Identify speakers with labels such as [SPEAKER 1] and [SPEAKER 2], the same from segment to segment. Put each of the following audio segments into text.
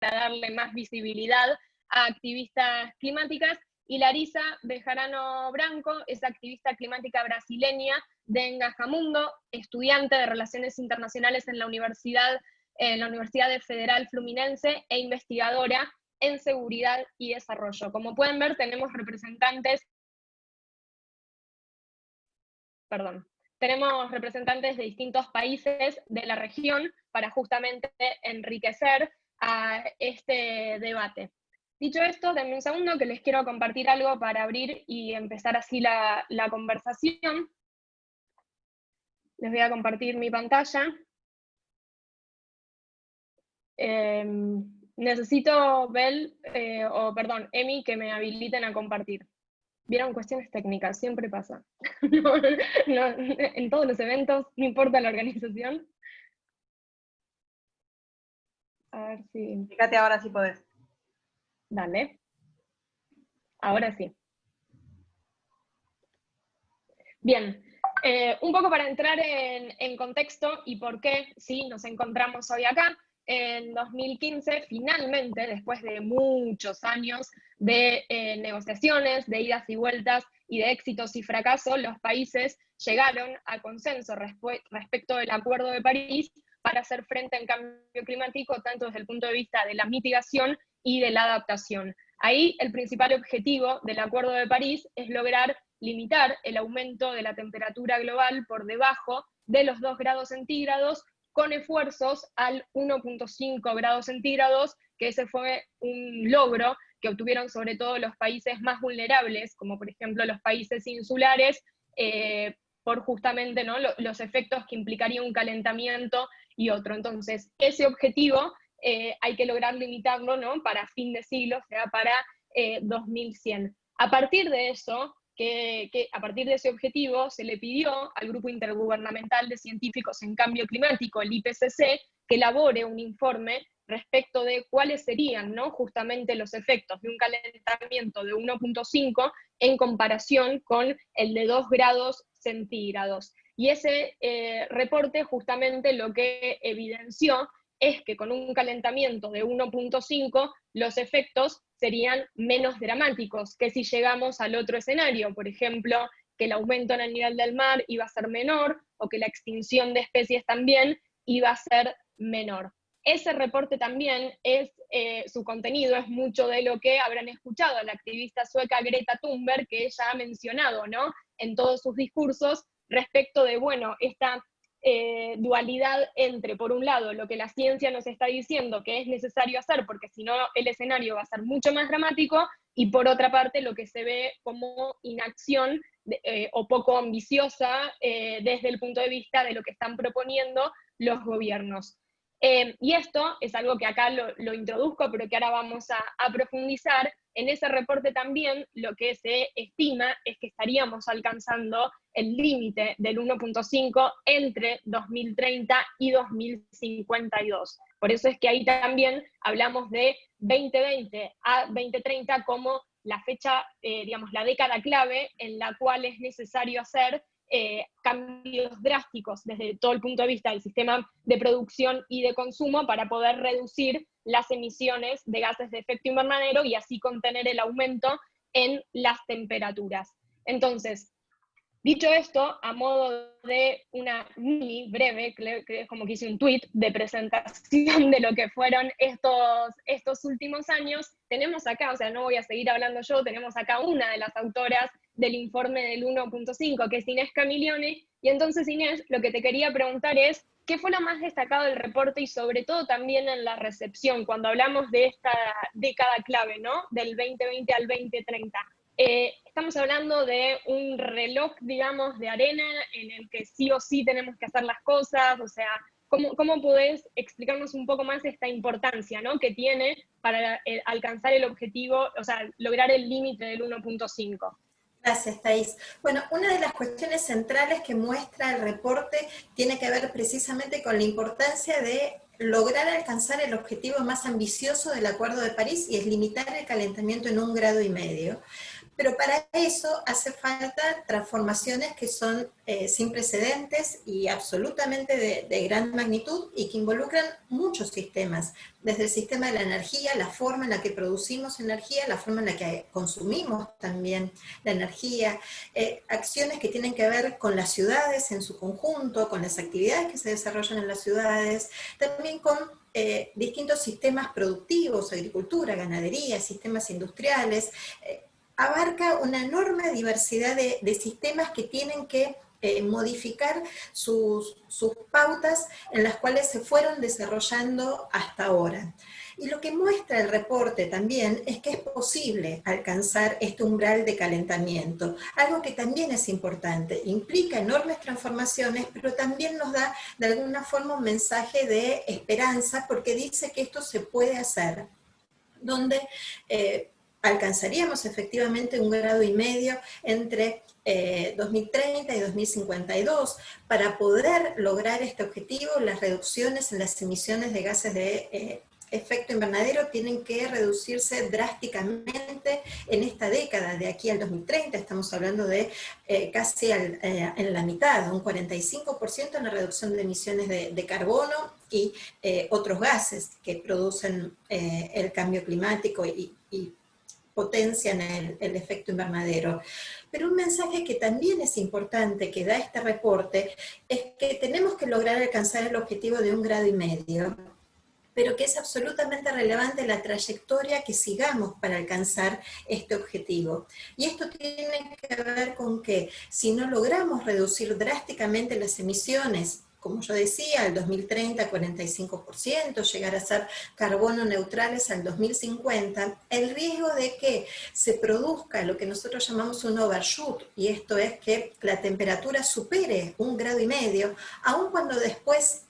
[SPEAKER 1] darle más visibilidad a activistas climáticas. Y Larisa Bejarano Branco es activista climática brasileña de Engajamundo, estudiante de Relaciones Internacionales en la Universidad Federal Fluminense e investigadora en Seguridad y Desarrollo. Como pueden ver, tenemos representantes de distintos países de la región para justamente enriquecer a este debate. Dicho esto, denme un segundo que les quiero compartir algo para abrir y empezar así la conversación. Les voy a compartir mi pantalla. Necesito, Emi, que me habiliten a compartir. Vieron, cuestiones técnicas, siempre pasa. En todos los eventos, no importa la organización. A ver si...
[SPEAKER 2] Fíjate ahora si podés.
[SPEAKER 1] Dale. Ahora sí. Bien, un poco para entrar en contexto y por qué sí nos encontramos hoy acá. En 2015, finalmente, después de muchos años de negociaciones, de idas y vueltas y de éxitos y fracasos, los países llegaron a consenso respecto del Acuerdo de París para hacer frente al cambio climático, tanto desde el punto de vista de la mitigación y de la adaptación. Ahí el principal objetivo del Acuerdo de París es lograr limitar el aumento de la temperatura global por debajo de los 2 grados centígrados, con esfuerzos al 1.5 grados centígrados, que ese fue un logro que obtuvieron sobre todo los países más vulnerables, como por ejemplo los países insulares, por justamente, ¿no?, los efectos que implicaría un calentamiento y otro. Entonces, ese objetivo hay que lograr limitarlo, ¿no?, para fin de siglo, o sea, para 2100. A partir de eso, a partir de ese objetivo, se le pidió al Grupo Intergubernamental de Científicos en Cambio Climático, el IPCC, que elabore un informe respecto de cuáles serían, ¿no?, justamente los efectos de un calentamiento de 1.5 en comparación con el de 2 grados centígrados. Y ese reporte justamente lo que evidenció es que con un calentamiento de 1.5 los efectos serían menos dramáticos que si llegamos al otro escenario, por ejemplo, que el aumento en el nivel del mar iba a ser menor, o que la extinción de especies también iba a ser menor. Ese reporte también su contenido es mucho de lo que habrán escuchado a la activista sueca Greta Thunberg, que ella ha mencionado, ¿no?, en todos sus discursos, respecto de, bueno, esta dualidad entre, por un lado, lo que la ciencia nos está diciendo que es necesario hacer, porque si no el escenario va a ser mucho más dramático, y por otra parte lo que se ve como inacción o poco ambiciosa desde el punto de vista de lo que están proponiendo los gobiernos. Y esto es algo que acá lo introduzco, pero que ahora vamos a profundizar. En ese reporte también lo que se estima es que estaríamos alcanzando el límite del 1.5 entre 2030 y 2052. Por eso es que ahí también hablamos de 2020 a 2030 como la fecha, digamos, la década clave en la cual es necesario hacer cambios drásticos desde todo el punto de vista del sistema de producción y de consumo para poder reducir las emisiones de gases de efecto invernadero y así contener el aumento en las temperaturas. Entonces, dicho esto, a modo de una mini breve, creo que es como que hice un tweet de presentación de lo que fueron estos últimos años, tenemos acá, o sea, no voy a seguir hablando yo, tenemos acá una de las autoras del informe del 1.5, que es Inés Camilione, y entonces, Inés, lo que te quería preguntar es, ¿qué fue lo más destacado del reporte y sobre todo también en la recepción, cuando hablamos de esta década clave, ¿no?, del 2020 al 2030? Estamos hablando de un reloj, digamos, de arena en el que sí o sí tenemos que hacer las cosas, o sea, ¿cómo podés explicarnos un poco más esta importancia, ¿no?, que tiene para alcanzar el objetivo, o sea, lograr el límite del 1.5?
[SPEAKER 3] Gracias, Thais. Bueno, una de las cuestiones centrales que muestra el reporte tiene que ver precisamente con la importancia de lograr alcanzar el objetivo más ambicioso del Acuerdo de París, y es limitar el calentamiento en 1,5 grados. pero para eso hace falta transformaciones que son sin precedentes y absolutamente de gran magnitud y que involucran muchos sistemas, desde el sistema de la energía, la forma en la que producimos energía, la forma en la que consumimos también la energía, acciones que tienen que ver con las ciudades en su conjunto, con las actividades que se desarrollan en las ciudades, también con distintos sistemas productivos, agricultura, ganadería, sistemas industriales, abarca una enorme diversidad de sistemas que tienen que modificar sus pautas en las cuales se fueron desarrollando hasta ahora. Y lo que muestra el reporte también es que es posible alcanzar este umbral de calentamiento, algo que también es importante, implica enormes transformaciones, pero también nos da de alguna forma un mensaje de esperanza, porque dice que esto se puede hacer, donde alcanzaríamos efectivamente 1,5 grados entre 2030 y 2052, para poder lograr este objetivo. Las reducciones en las emisiones de gases de efecto invernadero tienen que reducirse drásticamente en esta década, de aquí al 2030, estamos hablando de casi en la mitad, un 45% en la reducción de emisiones de carbono y otros gases que producen el cambio climático y potencian el efecto invernadero. Pero un mensaje que también es importante que da este reporte es que tenemos que lograr alcanzar el objetivo de 1,5 grados, pero que es absolutamente relevante la trayectoria que sigamos para alcanzar este objetivo. Y esto tiene que ver con que si no logramos reducir drásticamente las emisiones, como yo decía, al 2030 45%, llegar a ser carbono neutrales al 2050, el riesgo de que se produzca lo que nosotros llamamos un overshoot, y esto es que la temperatura supere 1,5 grados, aun cuando después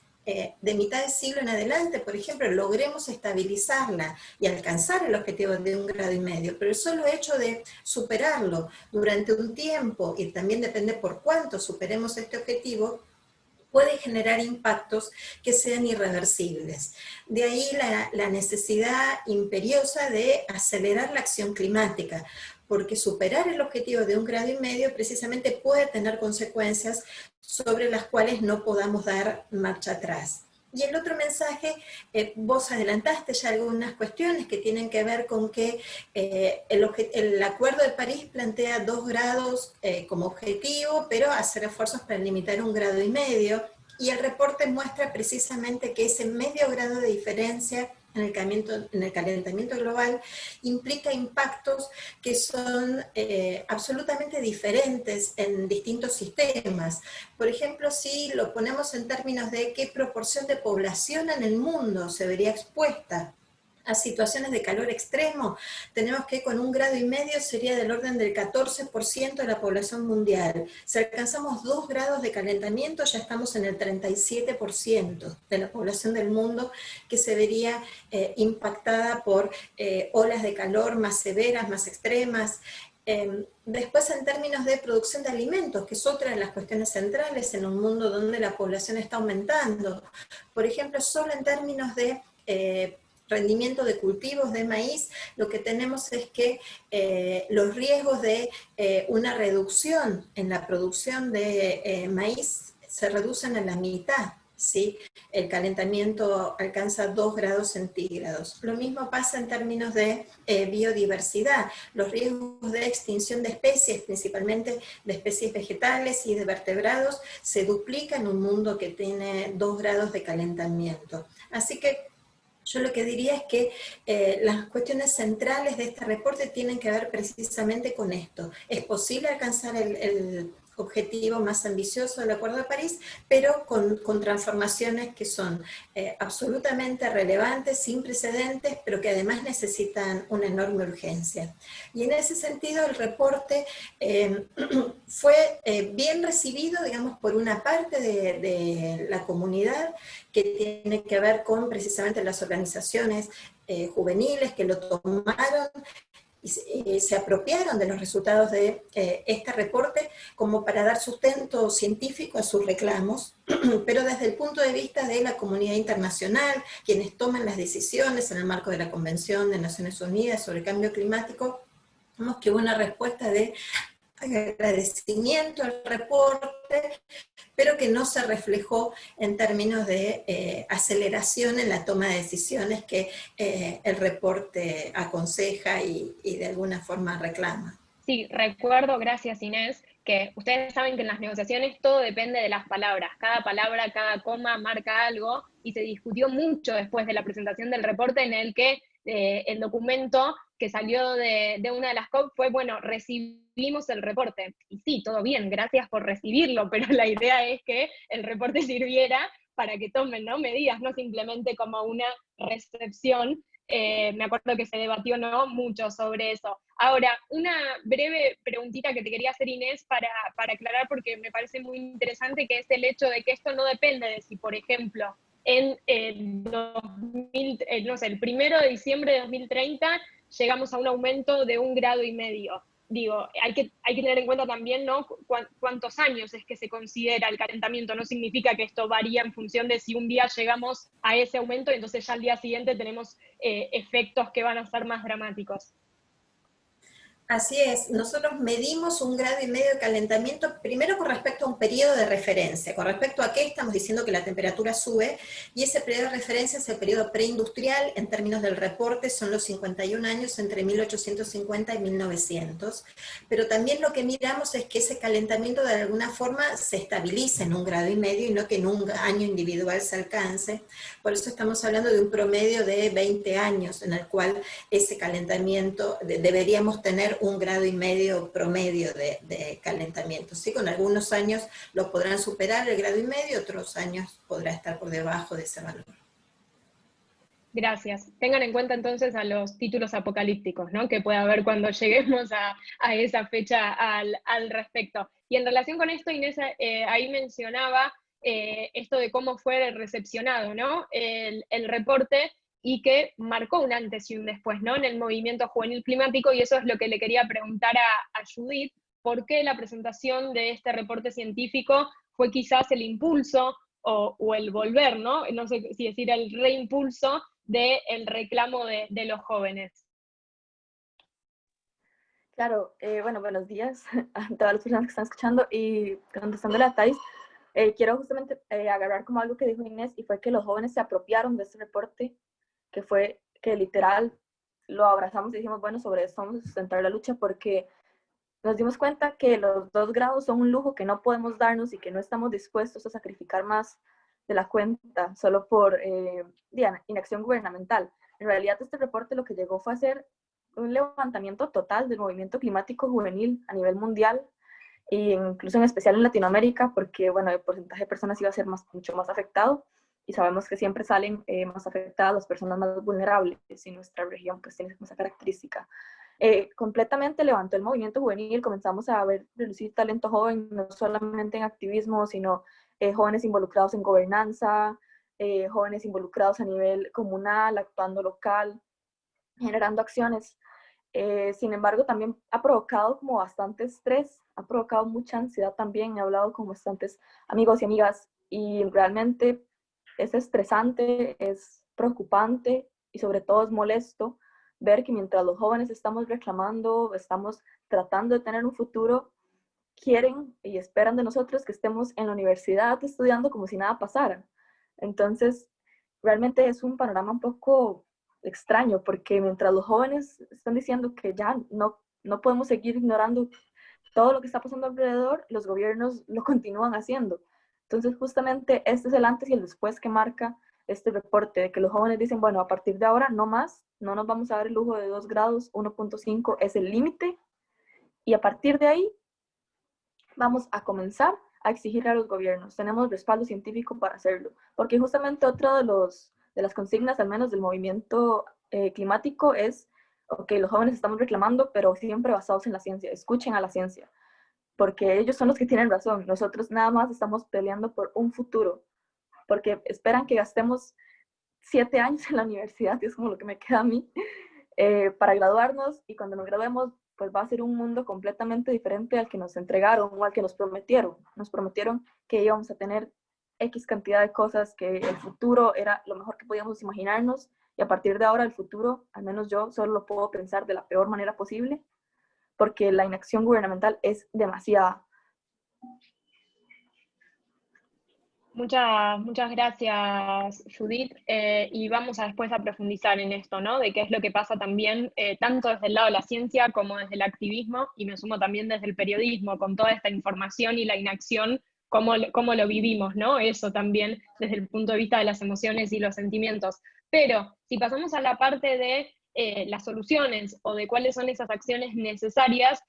[SPEAKER 3] de mitad de siglo en adelante, por ejemplo, logremos estabilizarla y alcanzar el objetivo de 1,5 grados, pero el solo hecho de superarlo durante un tiempo, y también depende por cuánto superemos este objetivo, puede generar impactos que sean irreversibles. De ahí la necesidad imperiosa de acelerar la acción climática, porque superar el objetivo de 1,5 grados precisamente puede tener consecuencias sobre las cuales no podamos dar marcha atrás. Y el otro mensaje, vos adelantaste ya algunas cuestiones que tienen que ver con que el Acuerdo de París plantea 2 grados como objetivo, pero hacer esfuerzos para limitar 1,5 grados, y el reporte muestra precisamente que ese medio grado de diferencia en el calentamiento global implica impactos que son absolutamente diferentes en distintos sistemas. Por ejemplo, si lo ponemos en términos de qué proporción de población en el mundo se vería expuesta a situaciones de calor extremo, tenemos que con 1,5 grados sería del orden del 14% de la población mundial. Si alcanzamos 2 grados de calentamiento, ya estamos en el 37% de la población del mundo que se vería impactada por olas de calor más severas, más extremas. Después, en términos de producción de alimentos, que es otra de las cuestiones centrales en un mundo donde la población está aumentando. Por ejemplo, solo en términos de rendimiento de cultivos de maíz, lo que tenemos es que los riesgos de una reducción en la producción de maíz se reducen a la mitad, ¿sí? El calentamiento alcanza 2 grados centígrados. Lo mismo pasa en términos de biodiversidad. Los riesgos de extinción de especies, principalmente de especies vegetales y de vertebrados, se duplican en un mundo que tiene 2 grados de calentamiento. Así que yo lo que diría es que las cuestiones centrales de este reporte tienen que ver precisamente con esto. Es posible alcanzar el objetivo más ambicioso del Acuerdo de París, pero con transformaciones que son absolutamente relevantes, sin precedentes, pero que además necesitan una enorme urgencia. Y en ese sentido el reporte fue bien recibido, digamos, por una parte de la comunidad, que tiene que ver con precisamente las organizaciones juveniles que lo tomaron y se apropiaron de los resultados de este reporte como para dar sustento científico a sus reclamos, pero desde el punto de vista de la comunidad internacional, quienes toman las decisiones en el marco de la Convención de Naciones Unidas sobre el Cambio Climático, que hubo una respuesta de agradecimiento al reporte, pero que no se reflejó en términos de aceleración en la toma de decisiones que el reporte aconseja y de alguna forma reclama.
[SPEAKER 1] Sí, recuerdo, gracias Inés, que ustedes saben que en las negociaciones todo depende de las palabras. Cada palabra, cada coma marca algo, y se discutió mucho después de la presentación del reporte en el que el documento que salió de una de las COP fue, bueno, recibimos el reporte. Y sí, todo bien, gracias por recibirlo, pero la idea es que el reporte sirviera para que tomen, ¿no?, medidas, no simplemente como una recepción. Me acuerdo que se debatió, ¿no?, mucho sobre eso. Ahora, una breve preguntita que te quería hacer, Inés, para aclarar, porque me parece muy interesante, que es el hecho de que esto no depende de si, por ejemplo, en el 2000, no sé, el 1 de diciembre de 2030 llegamos a un aumento de 1,5 grados. Digo, hay que tener en cuenta también, ¿no?, cuántos años es que se considera el calentamiento. No significa que esto varía en función de si un día llegamos a ese aumento y entonces ya al día siguiente tenemos efectos que van a ser más dramáticos.
[SPEAKER 3] Así es, nosotros medimos 1,5 grados de calentamiento, primero con respecto a un periodo de referencia, con respecto a qué estamos diciendo que la temperatura sube, y ese periodo de referencia es el periodo preindustrial. En términos del reporte son los 51 años entre 1850 y 1900, pero también lo que miramos es que ese calentamiento de alguna forma se estabilice en 1,5 grados y no que en un año individual se alcance. Por eso estamos hablando de un promedio de 20 años en el cual ese calentamiento deberíamos tener 1,5 grados promedio de calentamiento. Sí, con algunos años lo podrán superar el 1,5 grados, otros años podrá estar por debajo de ese valor.
[SPEAKER 1] Gracias. Tengan en cuenta entonces a los títulos apocalípticos, ¿no?, que puede haber cuando lleguemos a esa fecha al respecto. Y en relación con esto, Inés ahí mencionaba esto de cómo fue recepcionado, ¿no?, el reporte, y que marcó un antes y un después, ¿no?, en el movimiento juvenil climático, y eso es lo que le quería preguntar a Judith: ¿por qué la presentación de este reporte científico fue quizás el impulso o el volver, ¿no?, no sé si decir el reimpulso del reclamo de los jóvenes?
[SPEAKER 2] Claro, bueno, buenos días a todas las personas que están escuchando, y contestándole a Thais, quiero justamente agarrar como algo que dijo Inés, y fue que los jóvenes se apropiaron de este reporte, que fue que literal lo abrazamos y dijimos, bueno, sobre esto vamos a sustentar la lucha, porque nos dimos cuenta que los 2 grados son un lujo que no podemos darnos y que no estamos dispuestos a sacrificar más de la cuenta solo por inacción gubernamental. En realidad, este reporte lo que llegó fue a hacer un levantamiento total del movimiento climático juvenil a nivel mundial, e incluso en especial en Latinoamérica, porque bueno, el porcentaje de personas iba a ser mucho más afectado, y sabemos que siempre salen más afectadas las personas más vulnerables, y nuestra región pues tiene esa característica. Completamente levantó el movimiento juvenil, comenzamos a ver relucir talento joven, no solamente en activismo, sino jóvenes involucrados en gobernanza, jóvenes involucrados a nivel comunal, actuando local, generando acciones. Sin embargo, también ha provocado como bastante estrés, ha provocado mucha ansiedad también. He hablado con bastantes amigos y amigas, y realmente es estresante, es preocupante, y sobre todo es molesto ver que mientras los jóvenes estamos reclamando, estamos tratando de tener un futuro, quieren y esperan de nosotros que estemos en la universidad estudiando como si nada pasara. Entonces, realmente es un panorama un poco extraño, porque mientras los jóvenes están diciendo que ya no podemos seguir ignorando todo lo que está pasando alrededor, los gobiernos lo continúan haciendo. Entonces, justamente este es el antes y el después que marca este reporte, de que los jóvenes dicen, bueno, a partir de ahora no más, no nos vamos a dar el lujo de 2 grados, 1,5 es el límite, y a partir de ahí vamos a comenzar a exigir a los gobiernos. Tenemos respaldo científico para hacerlo, porque justamente otro de las consignas, al menos del movimiento climático, es, ok, los jóvenes estamos reclamando, pero siempre basados en la ciencia, escuchen a la ciencia, porque ellos son los que tienen razón. Nosotros nada más estamos peleando por un futuro, porque esperan que gastemos 7 años en la universidad, y es como lo que me queda a mí, para graduarnos, y cuando nos graduemos, pues va a ser un mundo completamente diferente al que nos entregaron o al que nos prometieron. Nos prometieron que íbamos a tener X cantidad de cosas, que el futuro era lo mejor que podíamos imaginarnos, y a partir de ahora el futuro, al menos yo, solo lo puedo pensar de la peor manera posible. porque la inacción gubernamental es demasiada.
[SPEAKER 1] Muchas gracias, Judith. Y vamos a después a profundizar en esto, ¿no? De qué es lo que pasa también, tanto desde el lado de la ciencia como desde el activismo, y me sumo también desde el periodismo, con toda esta información y la inacción, cómo lo vivimos, ¿no? Eso también desde el punto de vista de las emociones y los sentimientos. Pero si pasamos a la parte de las soluciones o de cuáles son esas acciones necesarias,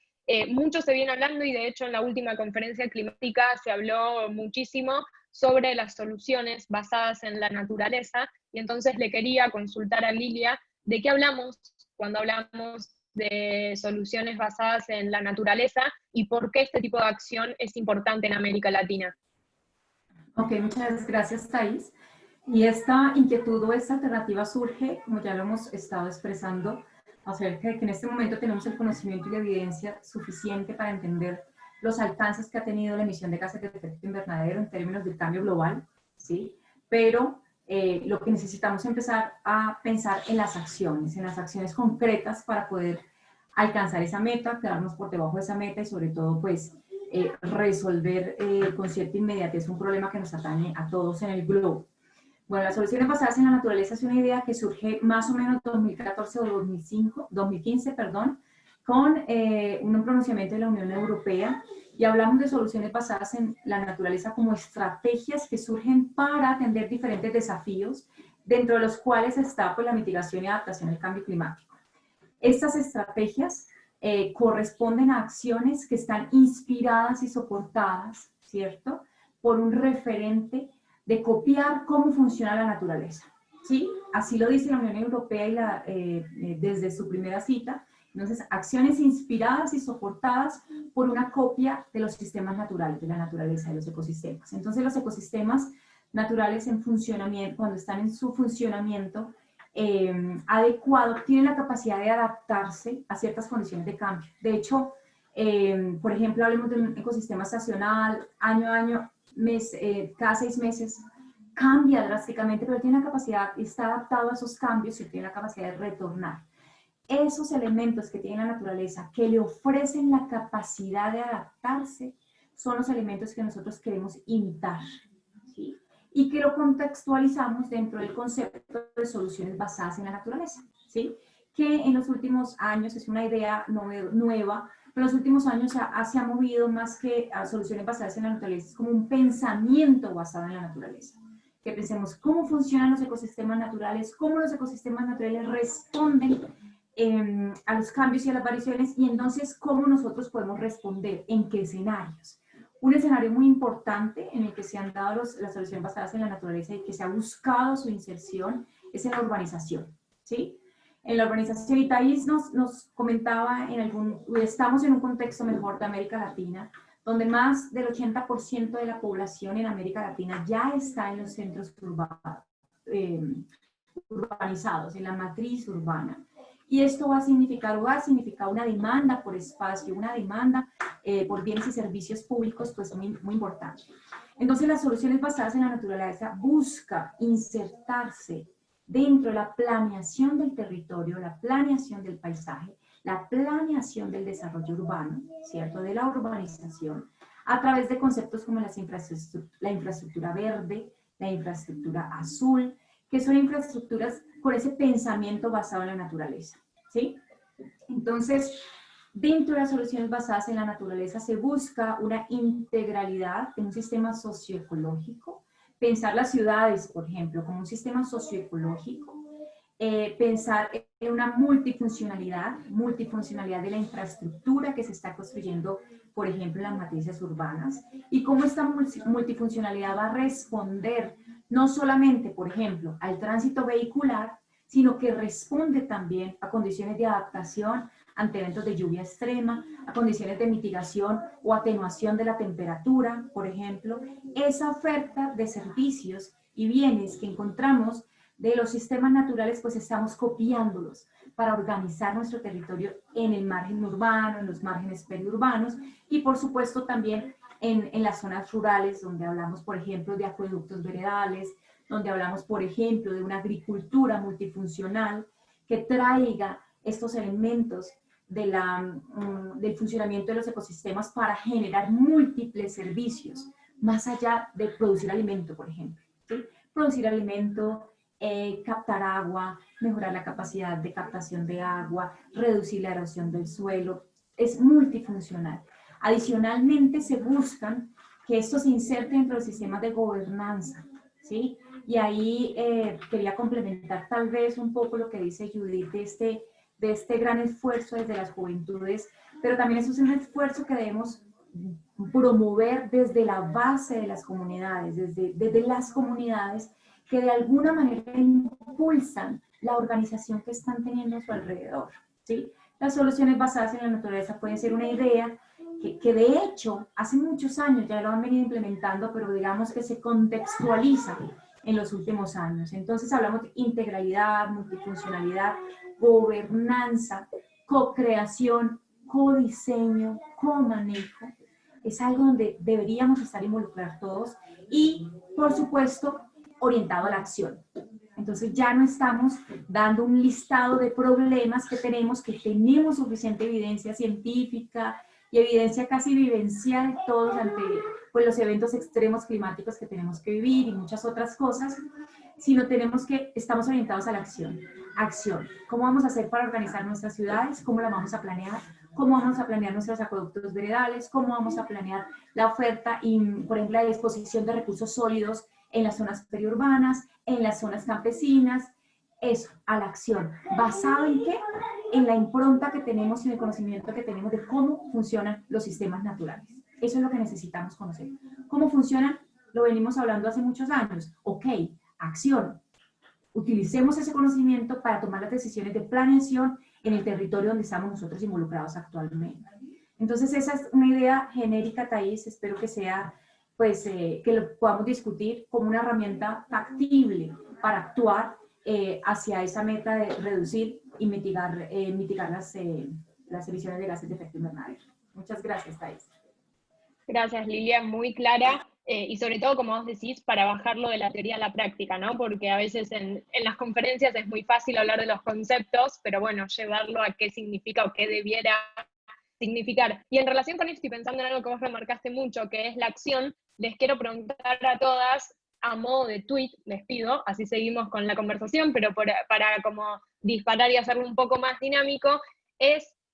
[SPEAKER 1] mucho se viene hablando, y de hecho en la última conferencia climática se habló muchísimo sobre las soluciones basadas en la naturaleza, y entonces le quería consultar a Lilia de qué hablamos cuando hablamos de soluciones basadas en la naturaleza y por qué este tipo de acción es importante en América Latina.
[SPEAKER 4] Ok, muchas gracias, Thais. Y esta inquietud o esta alternativa surge, como ya lo hemos estado expresando, acerca de que en este momento tenemos el conocimiento y la evidencia suficiente para entender los alcances que ha tenido la emisión de gases de efecto invernadero en términos del cambio global, ¿sí? Pero lo que necesitamos es empezar a pensar en las acciones concretas para poder alcanzar esa meta, quedarnos por debajo de esa meta y sobre todo, pues, resolver con cierta inmediatez un problema que nos atañe a todos en el globo. Bueno, las soluciones basadas en la naturaleza es una idea que surge más o menos 2014 o 2015, perdón, con un pronunciamiento de la Unión Europea, y hablamos de soluciones basadas en la naturaleza como estrategias que surgen para atender diferentes desafíos, dentro de los cuales está, pues, la mitigación y adaptación al cambio climático. Estas estrategias corresponden a acciones que están inspiradas y soportadas, ¿cierto?, por un referente de copiar cómo funciona la naturaleza, ¿sí? Así lo dice la Unión Europea desde su primera cita. Entonces, acciones inspiradas y soportadas por una copia de los sistemas naturales, de la naturaleza, de los ecosistemas. Entonces, los ecosistemas naturales en funcionamiento, cuando están en su funcionamiento adecuado, tienen la capacidad de adaptarse a ciertas condiciones de cambio. De hecho, por ejemplo, hablemos de un ecosistema estacional, año a año, cada 6 meses, cambia drásticamente, pero tiene la capacidad, está adaptado a esos cambios y tiene la capacidad de retornar. Esos elementos que tiene la naturaleza, que le ofrecen la capacidad de adaptarse, son los elementos que nosotros queremos imitar, ¿sí? Y que lo contextualizamos dentro del concepto de soluciones basadas en la naturaleza, ¿sí? Que en los últimos años es una idea nueva, pero en los últimos años se ha movido más que a soluciones basadas en la naturaleza, es como un pensamiento basado en la naturaleza. Que pensemos cómo funcionan los ecosistemas naturales, cómo los ecosistemas naturales responden a los cambios y a las variaciones, y entonces cómo nosotros podemos responder, en qué escenarios. Un escenario muy importante en el que se han dado las soluciones basadas en la naturaleza y que se ha buscado su inserción es en la urbanización, ¿sí? En la urbanización, y Thais nos comentaba, estamos en un contexto mejor de América Latina, donde más del 80% de la población en América Latina ya está en los centros urbanizados, en la matriz urbana. Y esto va a significar una demanda por espacio, una demanda por bienes y servicios públicos, pues muy, muy importante. Entonces, las soluciones basadas en la naturaleza busca insertarse dentro de la planeación del territorio, la planeación del paisaje, la planeación del desarrollo urbano, ¿cierto?, de la urbanización, a través de conceptos como la infraestructura verde, la infraestructura azul, que son infraestructuras con ese pensamiento basado en la naturaleza, ¿sí? Entonces, dentro de las soluciones basadas en la naturaleza se busca una integralidad en un sistema socioecológico, pensar las ciudades, por ejemplo, como un sistema socioecológico, pensar en una multifuncionalidad de la infraestructura que se está construyendo, por ejemplo, en las matrices urbanas, y cómo esta multifuncionalidad va a responder no solamente, por ejemplo, al tránsito vehicular, sino que responde también a condiciones de adaptación ante eventos de lluvia extrema, a condiciones de mitigación o atenuación de la temperatura, por ejemplo. Esa oferta de servicios y bienes que encontramos de los sistemas naturales, pues estamos copiándolos para organizar nuestro territorio en el margen urbano, en los márgenes periurbanos, y por supuesto también en las zonas rurales, donde hablamos, por ejemplo, de acueductos veredales, donde hablamos, por ejemplo, de una agricultura multifuncional que traiga estos elementos del funcionamiento de los ecosistemas para generar múltiples servicios, más allá de producir alimento, por ejemplo, ¿sí? Producir alimento, captar agua, mejorar la capacidad de captación de agua, reducir la erosión del suelo, es multifuncional. Adicionalmente, se buscan que esto se inserte dentro del sistema de gobernanza, ¿sí? Y ahí quería complementar tal vez un poco lo que dice Judith de este gran esfuerzo desde las juventudes, pero también eso es un esfuerzo que debemos promover desde la base de las comunidades, desde las comunidades que de alguna manera impulsan la organización que están teniendo a su alrededor, ¿sí? Las soluciones basadas en la naturaleza pueden ser una idea que de hecho hace muchos años ya lo han venido implementando, pero digamos que se contextualiza en los últimos años. Entonces hablamos de integralidad, multifuncionalidad, gobernanza, co-creación, codiseño, co-manejo. Es algo donde deberíamos estar involucrados todos y, por supuesto, orientado a la acción. Entonces ya no estamos dando un listado de problemas que tenemos suficiente evidencia científica y evidencia casi vivencial todos ante pues, los eventos extremos climáticos que tenemos que vivir y muchas otras cosas, sino estamos orientados a la acción. Acción. ¿Cómo vamos a hacer para organizar nuestras ciudades? ¿Cómo la vamos a planear? ¿Cómo vamos a planear nuestros acueductos veredales? ¿Cómo vamos a planear la oferta y, por ejemplo, la disposición de recursos sólidos en las zonas periurbanas, en las zonas campesinas? Eso, a la acción. ¿Basado en qué? En la impronta que tenemos y en el conocimiento que tenemos de cómo funcionan los sistemas naturales. Eso es lo que necesitamos conocer. ¿Cómo funcionan? Lo venimos hablando hace muchos años. Ok, acción. Utilicemos ese conocimiento para tomar las decisiones de planeación en el territorio donde estamos nosotros involucrados actualmente. Entonces, esa es una idea genérica, Thais. Espero que sea, pues, que lo podamos discutir como una herramienta factible para actuar hacia esa meta de reducir y mitigar las emisiones de gases de efecto invernadero. Muchas gracias, Thais.
[SPEAKER 1] Gracias, Lilia, muy clara. Y sobre todo, como vos decís, para bajarlo de la teoría a la práctica, ¿no? Porque a veces en las conferencias es muy fácil hablar de los conceptos, pero bueno, llevarlo a qué significa o qué debiera significar. Y en relación con esto, y pensando en algo que vos remarcaste mucho, que es la acción, les quiero preguntar a todas, a modo de tweet, les pido, así seguimos con la conversación, pero para como disparar y hacerlo un poco más dinámico,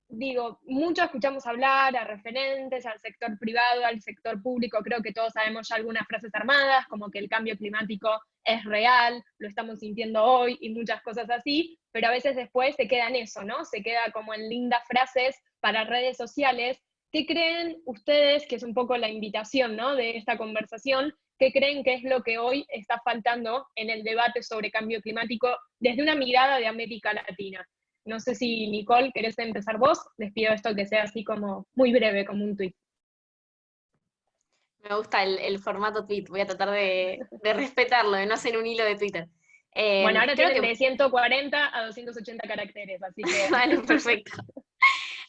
[SPEAKER 1] digo, mucho escuchamos hablar a referentes, al sector privado, al sector público, creo que todos sabemos ya algunas frases armadas, como que el cambio climático es real, lo estamos sintiendo hoy y muchas cosas así, pero a veces después se queda en eso, ¿no? Se queda como en lindas frases para redes sociales. ¿Qué creen ustedes, que es un poco la invitación, ¿no?, de esta conversación, qué creen que es lo que hoy está faltando en el debate sobre cambio climático desde una mirada de América Latina? No sé si, Nicole, querés empezar vos. Les pido esto que sea así como muy breve, como un tweet.
[SPEAKER 5] Me gusta el formato tweet, voy a tratar de respetarlo, de no hacer un hilo de Twitter.
[SPEAKER 1] Bueno, ahora
[SPEAKER 5] creo
[SPEAKER 1] tienen
[SPEAKER 5] que
[SPEAKER 1] de 140 a 280 caracteres, así que...
[SPEAKER 5] Vale, perfecto.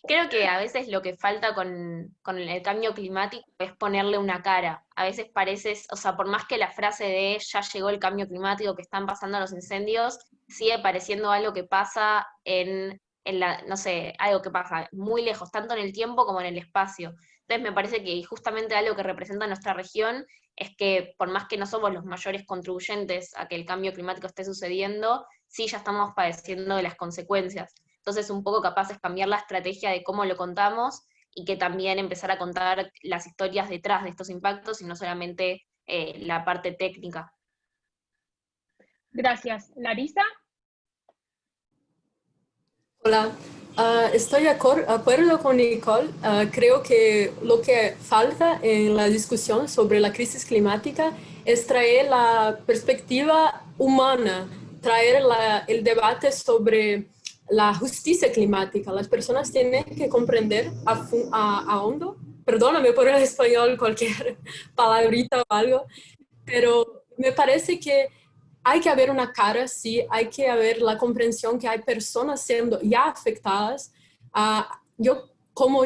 [SPEAKER 5] Creo que a veces lo que falta con el cambio climático es ponerle una cara. A veces o sea, por más que la frase de ya llegó el cambio climático, que están pasando los incendios, sigue pareciendo algo que pasa no sé, algo que pasa muy lejos, tanto en el tiempo como en el espacio. Entonces me parece que justamente algo que representa nuestra región es que por más que no somos los mayores contribuyentes a que el cambio climático esté sucediendo, sí ya estamos padeciendo de las consecuencias. Entonces un poco capaz es cambiar la estrategia de cómo lo contamos y que también empezar a contar las historias detrás de estos impactos y no solamente la parte técnica.
[SPEAKER 1] Gracias. ¿Larisa?
[SPEAKER 6] Hola, estoy de acuerdo con Nicole. Creo que lo que falta en la discusión sobre la crisis climática es traer la perspectiva humana, traer el debate sobre la justicia climática. Las personas tienen que comprender a hondo, perdóname por el español, cualquier palabrita o algo, pero me parece que hay que haber una cara, sí, hay que haber la comprensión que hay personas siendo ya afectadas. Como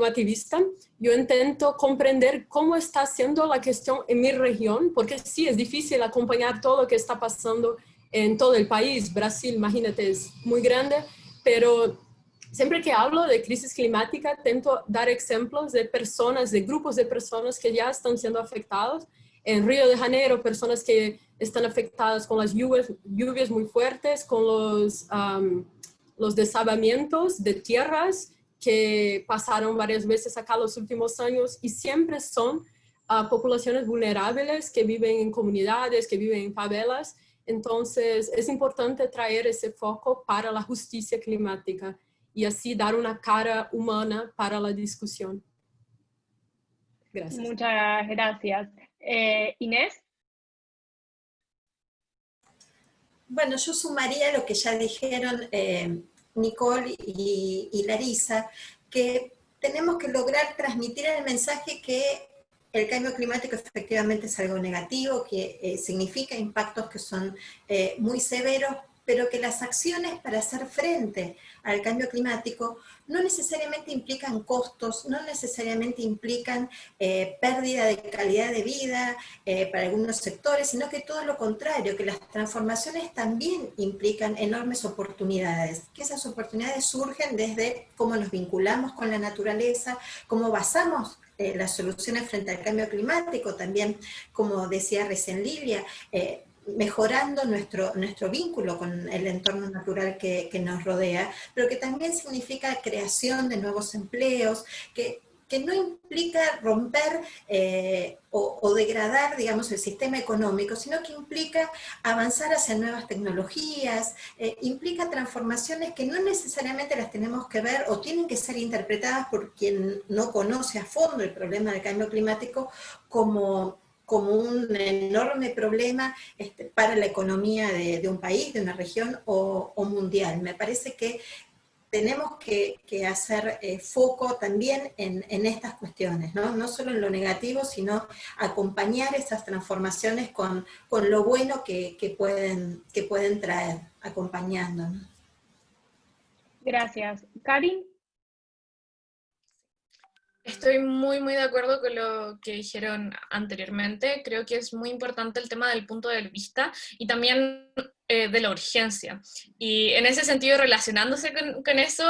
[SPEAKER 6] activista, yo intento comprender cómo está siendo la cuestión en mi región, porque sí, es difícil acompañar todo lo que está pasando en todo el país. Brasil, imagínate, es muy grande, pero Siempre que hablo de crisis climática, intento dar ejemplos de personas, de grupos de personas que ya están siendo afectados. En Río de Janeiro, personas que están afectadas con las lluvias muy fuertes, con los desabamientos de tierras que pasaron varias veces acá los últimos años, y siempre son poblaciones vulnerables que viven en comunidades, que viven en favelas. Entonces es importante traer ese foco para la justicia climática y así dar una cara humana para la discusión. Gracias.
[SPEAKER 1] Muchas gracias. Inés.
[SPEAKER 3] Bueno, yo sumaría lo que ya dijeron Nicole y Larisa, que tenemos que lograr transmitir el mensaje que el cambio climático efectivamente es algo negativo, que significa impactos que son muy severos, pero que las acciones para hacer frente al cambio climático no necesariamente implican costos, no necesariamente implican pérdida de calidad de vida para algunos sectores, sino que todo lo contrario, que las transformaciones también implican enormes oportunidades, que esas oportunidades surgen desde cómo nos vinculamos con la naturaleza, cómo basamos las soluciones frente al cambio climático, también, como decía recién Lilia, mejorando nuestro vínculo con el entorno natural que nos rodea, pero que también significa creación de nuevos empleos, que no implica romper o degradar, digamos, el sistema económico, sino que implica avanzar hacia nuevas tecnologías, implica transformaciones que no necesariamente las tenemos que ver o tienen que ser interpretadas por quien no conoce a fondo el problema del cambio climático como un enorme problema para la economía de un país, de una región o mundial. Me parece que tenemos que hacer foco también en estas cuestiones, ¿no? No solo en lo negativo, sino acompañar esas transformaciones con lo bueno que pueden traer, acompañándonos.
[SPEAKER 1] Gracias. Karin.
[SPEAKER 7] Estoy muy, muy de acuerdo con lo que dijeron anteriormente. Creo que es muy importante el tema del punto de vista y también de la urgencia. Y en ese sentido, relacionándose con eso,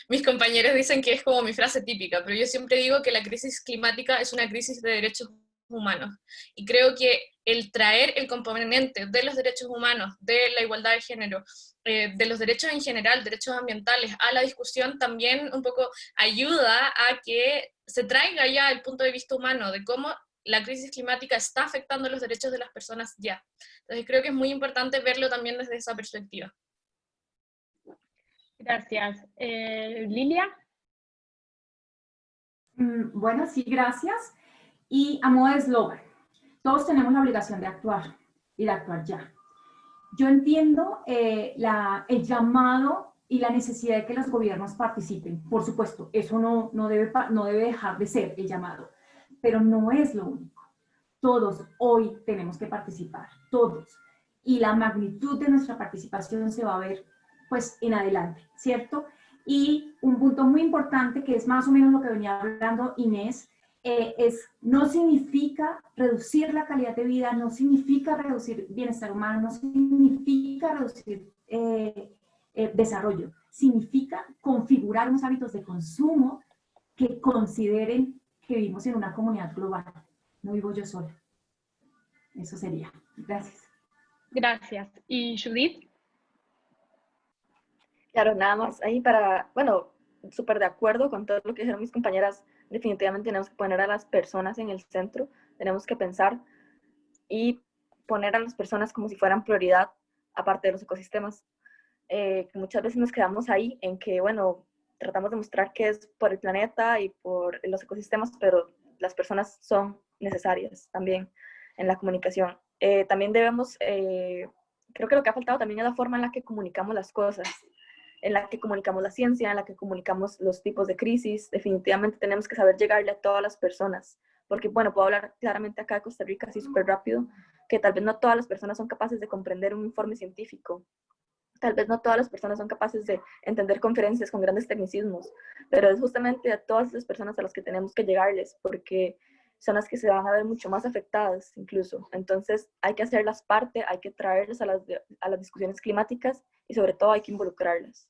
[SPEAKER 7] mis compañeros dicen que es como mi frase típica, pero yo siempre digo que la crisis climática es una crisis de derechos humanos. Y creo que el traer el componente de los derechos humanos, de la igualdad de género, de los derechos en general, derechos ambientales, a la discusión también un poco ayuda a que se traiga ya el punto de vista humano de cómo la crisis climática está afectando los derechos de las personas ya. Entonces creo que es muy importante verlo también desde esa perspectiva.
[SPEAKER 1] Gracias. Lilia.
[SPEAKER 4] Bueno, sí, gracias. Y a modo de eslogan, todos tenemos la obligación de actuar y de actuar ya. Yo entiendo el llamado y la necesidad de que los gobiernos participen. Por supuesto, eso no debe dejar de ser el llamado, pero no es lo único. Todos hoy tenemos que participar, todos. Y la magnitud de nuestra participación se va a ver pues en adelante, ¿cierto? Y un punto muy importante, que es más o menos lo que venía hablando Inés, no significa reducir la calidad de vida, no significa reducir bienestar humano, no significa reducir desarrollo, significa configurar unos hábitos de consumo que consideren que vivimos en una comunidad global, no vivo yo sola. Eso sería. Gracias.
[SPEAKER 1] Gracias. ¿Y Judith?
[SPEAKER 2] Claro, nada más ahí para, bueno, súper de acuerdo con todo lo que dijeron mis compañeras. Definitivamente tenemos que poner a las personas en el centro, tenemos que pensar y poner a las personas como si fueran prioridad, aparte de los ecosistemas. Que muchas veces nos quedamos ahí en que, bueno, tratamos de mostrar que es por el planeta y por los ecosistemas, pero las personas son necesarias también en la comunicación. También debemos, creo que lo que ha faltado también es la forma en la que comunicamos las cosas, en la que comunicamos la ciencia, en la que comunicamos los tipos de crisis. Definitivamente tenemos que saber llegarle a todas las personas, porque, bueno, puedo hablar claramente acá de Costa Rica así súper rápido, que tal vez no todas las personas son capaces de comprender un informe científico, tal vez no todas las personas son capaces de entender conferencias con grandes tecnicismos, pero es justamente a todas las personas a las que tenemos que llegarles, porque son las que se van a ver mucho más afectadas incluso. Entonces hay que hacerlas parte, hay que traerlas a las discusiones climáticas y sobre todo hay que involucrarlas.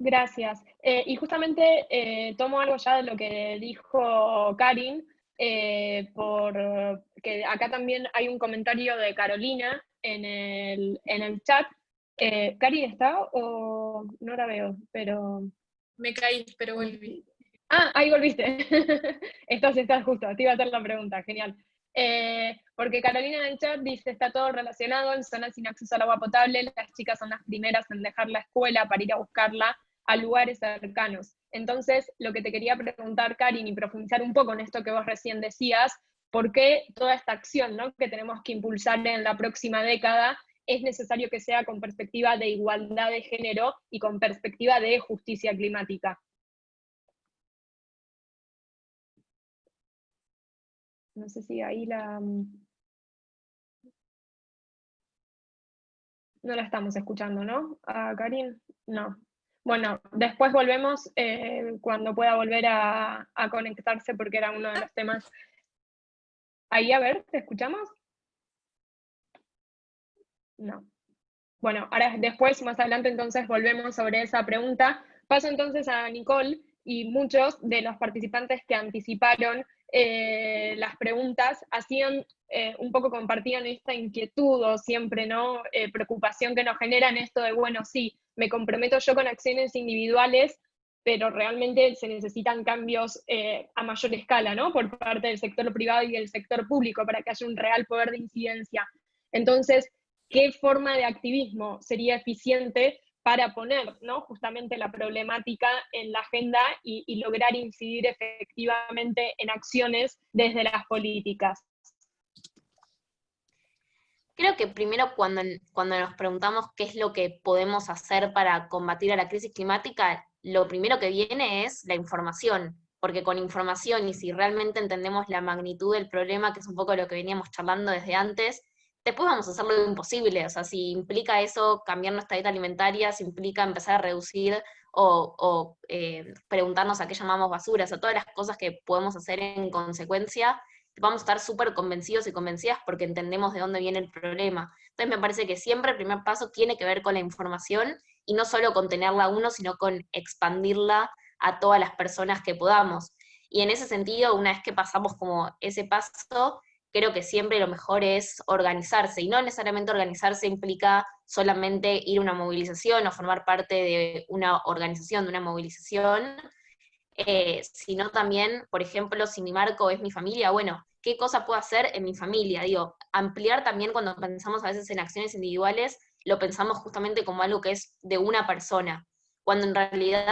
[SPEAKER 1] Gracias. Y justamente tomo algo ya de lo que dijo Karin, porque acá también hay un comentario de Carolina en el chat. ¿Karin está o no la veo? Pero...
[SPEAKER 7] Me caí, pero volví.
[SPEAKER 1] Ah, ahí volviste. Estás justo, te iba a hacer la pregunta, genial. Porque Carolina en el chat dice, está todo relacionado, en zonas sin acceso al agua potable, las chicas son las primeras en dejar la escuela para ir a buscarla a lugares cercanos. Entonces, lo que te quería preguntar, Karin, y profundizar un poco en esto que vos recién decías, ¿por qué toda esta acción, ¿no?, que tenemos que impulsar en la próxima década es necesario que sea con perspectiva de igualdad de género y con perspectiva de justicia climática? No sé si ahí no la estamos escuchando, ¿no? ¿A Karin? No. Bueno, después volvemos cuando pueda volver a conectarse porque era uno de los temas. Ahí, a ver, ¿te escuchamos? No. Bueno, ahora después, más adelante, entonces volvemos sobre esa pregunta. Paso entonces a Nicole y muchos de los participantes que anticiparon las preguntas hacían un poco, compartían esta inquietud o siempre, ¿no?, preocupación que nos generan esto de, bueno, sí, me comprometo yo con acciones individuales, pero realmente se necesitan cambios a mayor escala, ¿no?, por parte del sector privado y del sector público para que haya un real poder de incidencia. Entonces, ¿qué forma de activismo sería eficiente para poner, ¿no?, justamente la problemática en la agenda y lograr incidir efectivamente en acciones desde las políticas?
[SPEAKER 5] Creo que primero cuando nos preguntamos qué es lo que podemos hacer para combatir a la crisis climática, lo primero que viene es la información, porque con información y si realmente entendemos la magnitud del problema, que es un poco lo que veníamos charlando desde antes, después vamos a hacer lo imposible. O sea, si implica eso cambiar nuestra dieta alimentaria, si implica empezar a reducir o preguntarnos a qué llamamos basura, o sea, todas las cosas que podemos hacer en consecuencia, vamos a estar súper convencidos y convencidas porque entendemos de dónde viene el problema. Entonces me parece que siempre el primer paso tiene que ver con la información y no solo con tenerla uno, sino con expandirla a todas las personas que podamos. Y en ese sentido, una vez que pasamos como ese paso, creo que siempre lo mejor es organizarse, y no necesariamente organizarse implica solamente ir a una movilización o formar parte de una organización, de una movilización, sino también, por ejemplo, si mi marco es mi familia, bueno, ¿qué cosa puedo hacer en mi familia? Digo, ampliar también cuando pensamos a veces en acciones individuales, lo pensamos justamente como algo que es de una persona, cuando en realidad,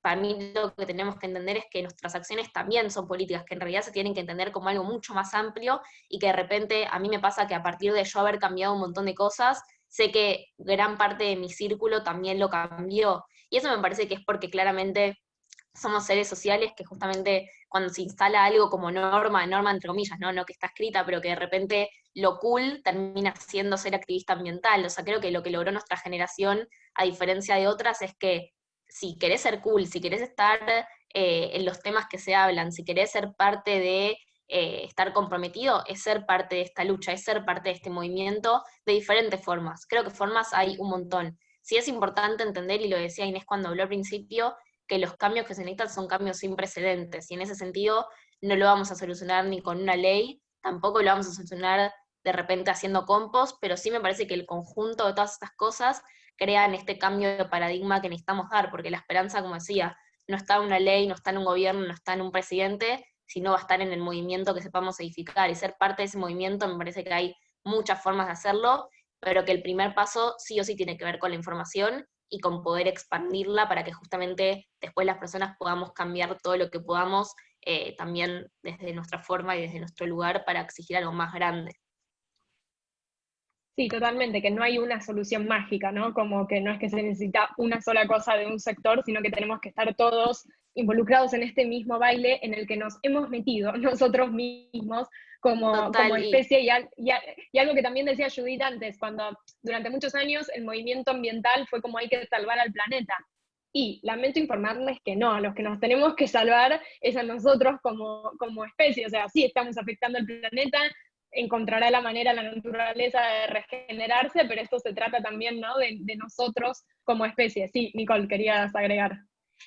[SPEAKER 5] para mí lo que tenemos que entender es que nuestras acciones también son políticas, que en realidad se tienen que entender como algo mucho más amplio, y que de repente a mí me pasa que a partir de yo haber cambiado un montón de cosas, sé que gran parte de mi círculo también lo cambió, y eso me parece que es porque claramente somos seres sociales que justamente cuando se instala algo como norma entre comillas, no que está escrita, pero que de repente lo cool termina siendo ser activista ambiental. O sea, creo que lo que logró nuestra generación, a diferencia de otras, es que si querés ser cool, si querés estar en los temas que se hablan, si querés ser parte de estar comprometido, es ser parte de esta lucha, es ser parte de este movimiento de diferentes formas. Creo que formas hay un montón. Sí es importante entender, y lo decía Inés cuando habló al principio, que los cambios que se necesitan son cambios sin precedentes, y en ese sentido no lo vamos a solucionar ni con una ley, tampoco lo vamos a solucionar de repente haciendo compost, pero sí me parece que el conjunto de todas estas cosas crean este cambio de paradigma que necesitamos dar, porque la esperanza, como decía, no está en una ley, no está en un gobierno, no está en un presidente, sino va a estar en el movimiento que sepamos edificar, y ser parte de ese movimiento me parece que hay muchas formas de hacerlo, pero que el primer paso sí o sí tiene que ver con la información, y con poder expandirla para que justamente después las personas podamos cambiar todo lo que podamos, también desde nuestra forma y desde nuestro lugar, para exigir algo más grande.
[SPEAKER 1] Sí, totalmente, que no hay una solución mágica, ¿no? Como que no es que se necesita una sola cosa de un sector, sino que tenemos que estar todos involucrados en este mismo baile en el que nos hemos metido nosotros mismos como especie, y algo que también decía Judith antes, cuando durante muchos años el movimiento ambiental fue como hay que salvar al planeta. Y lamento informarles que no, a los que nos tenemos que salvar es a nosotros como especie, o sea, sí estamos afectando al planeta, encontrará la manera, la naturaleza de regenerarse, pero esto se trata también, ¿no?, de nosotros como especie. Sí, Nicole, querías agregar.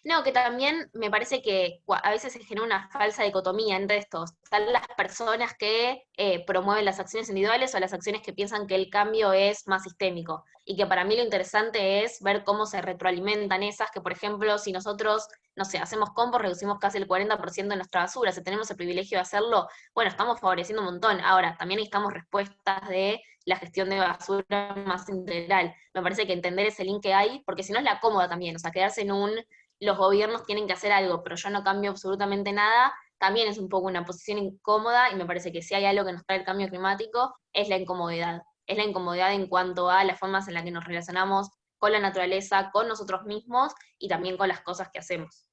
[SPEAKER 5] No, que también me parece que a veces se genera una falsa dicotomía entre estos. Están las personas que promueven las acciones individuales o las acciones que piensan que el cambio es más sistémico. Y que para mí lo interesante es ver cómo se retroalimentan esas, que por ejemplo, si nosotros, no sé, hacemos compost, reducimos casi el 40% de nuestra basura, si tenemos el privilegio de hacerlo, bueno, estamos favoreciendo un montón. Ahora, también necesitamos respuestas de la gestión de basura más integral. Me parece que entender ese link que hay, porque si no es la cómoda también, o sea, quedarse en los gobiernos tienen que hacer algo, pero yo no cambio absolutamente nada, también es un poco una posición incómoda, y me parece que si hay algo que nos trae el cambio climático, es la incomodidad. Es la incomodidad en cuanto a las formas en las que nos relacionamos con la naturaleza, con nosotros mismos, y también con las cosas que hacemos.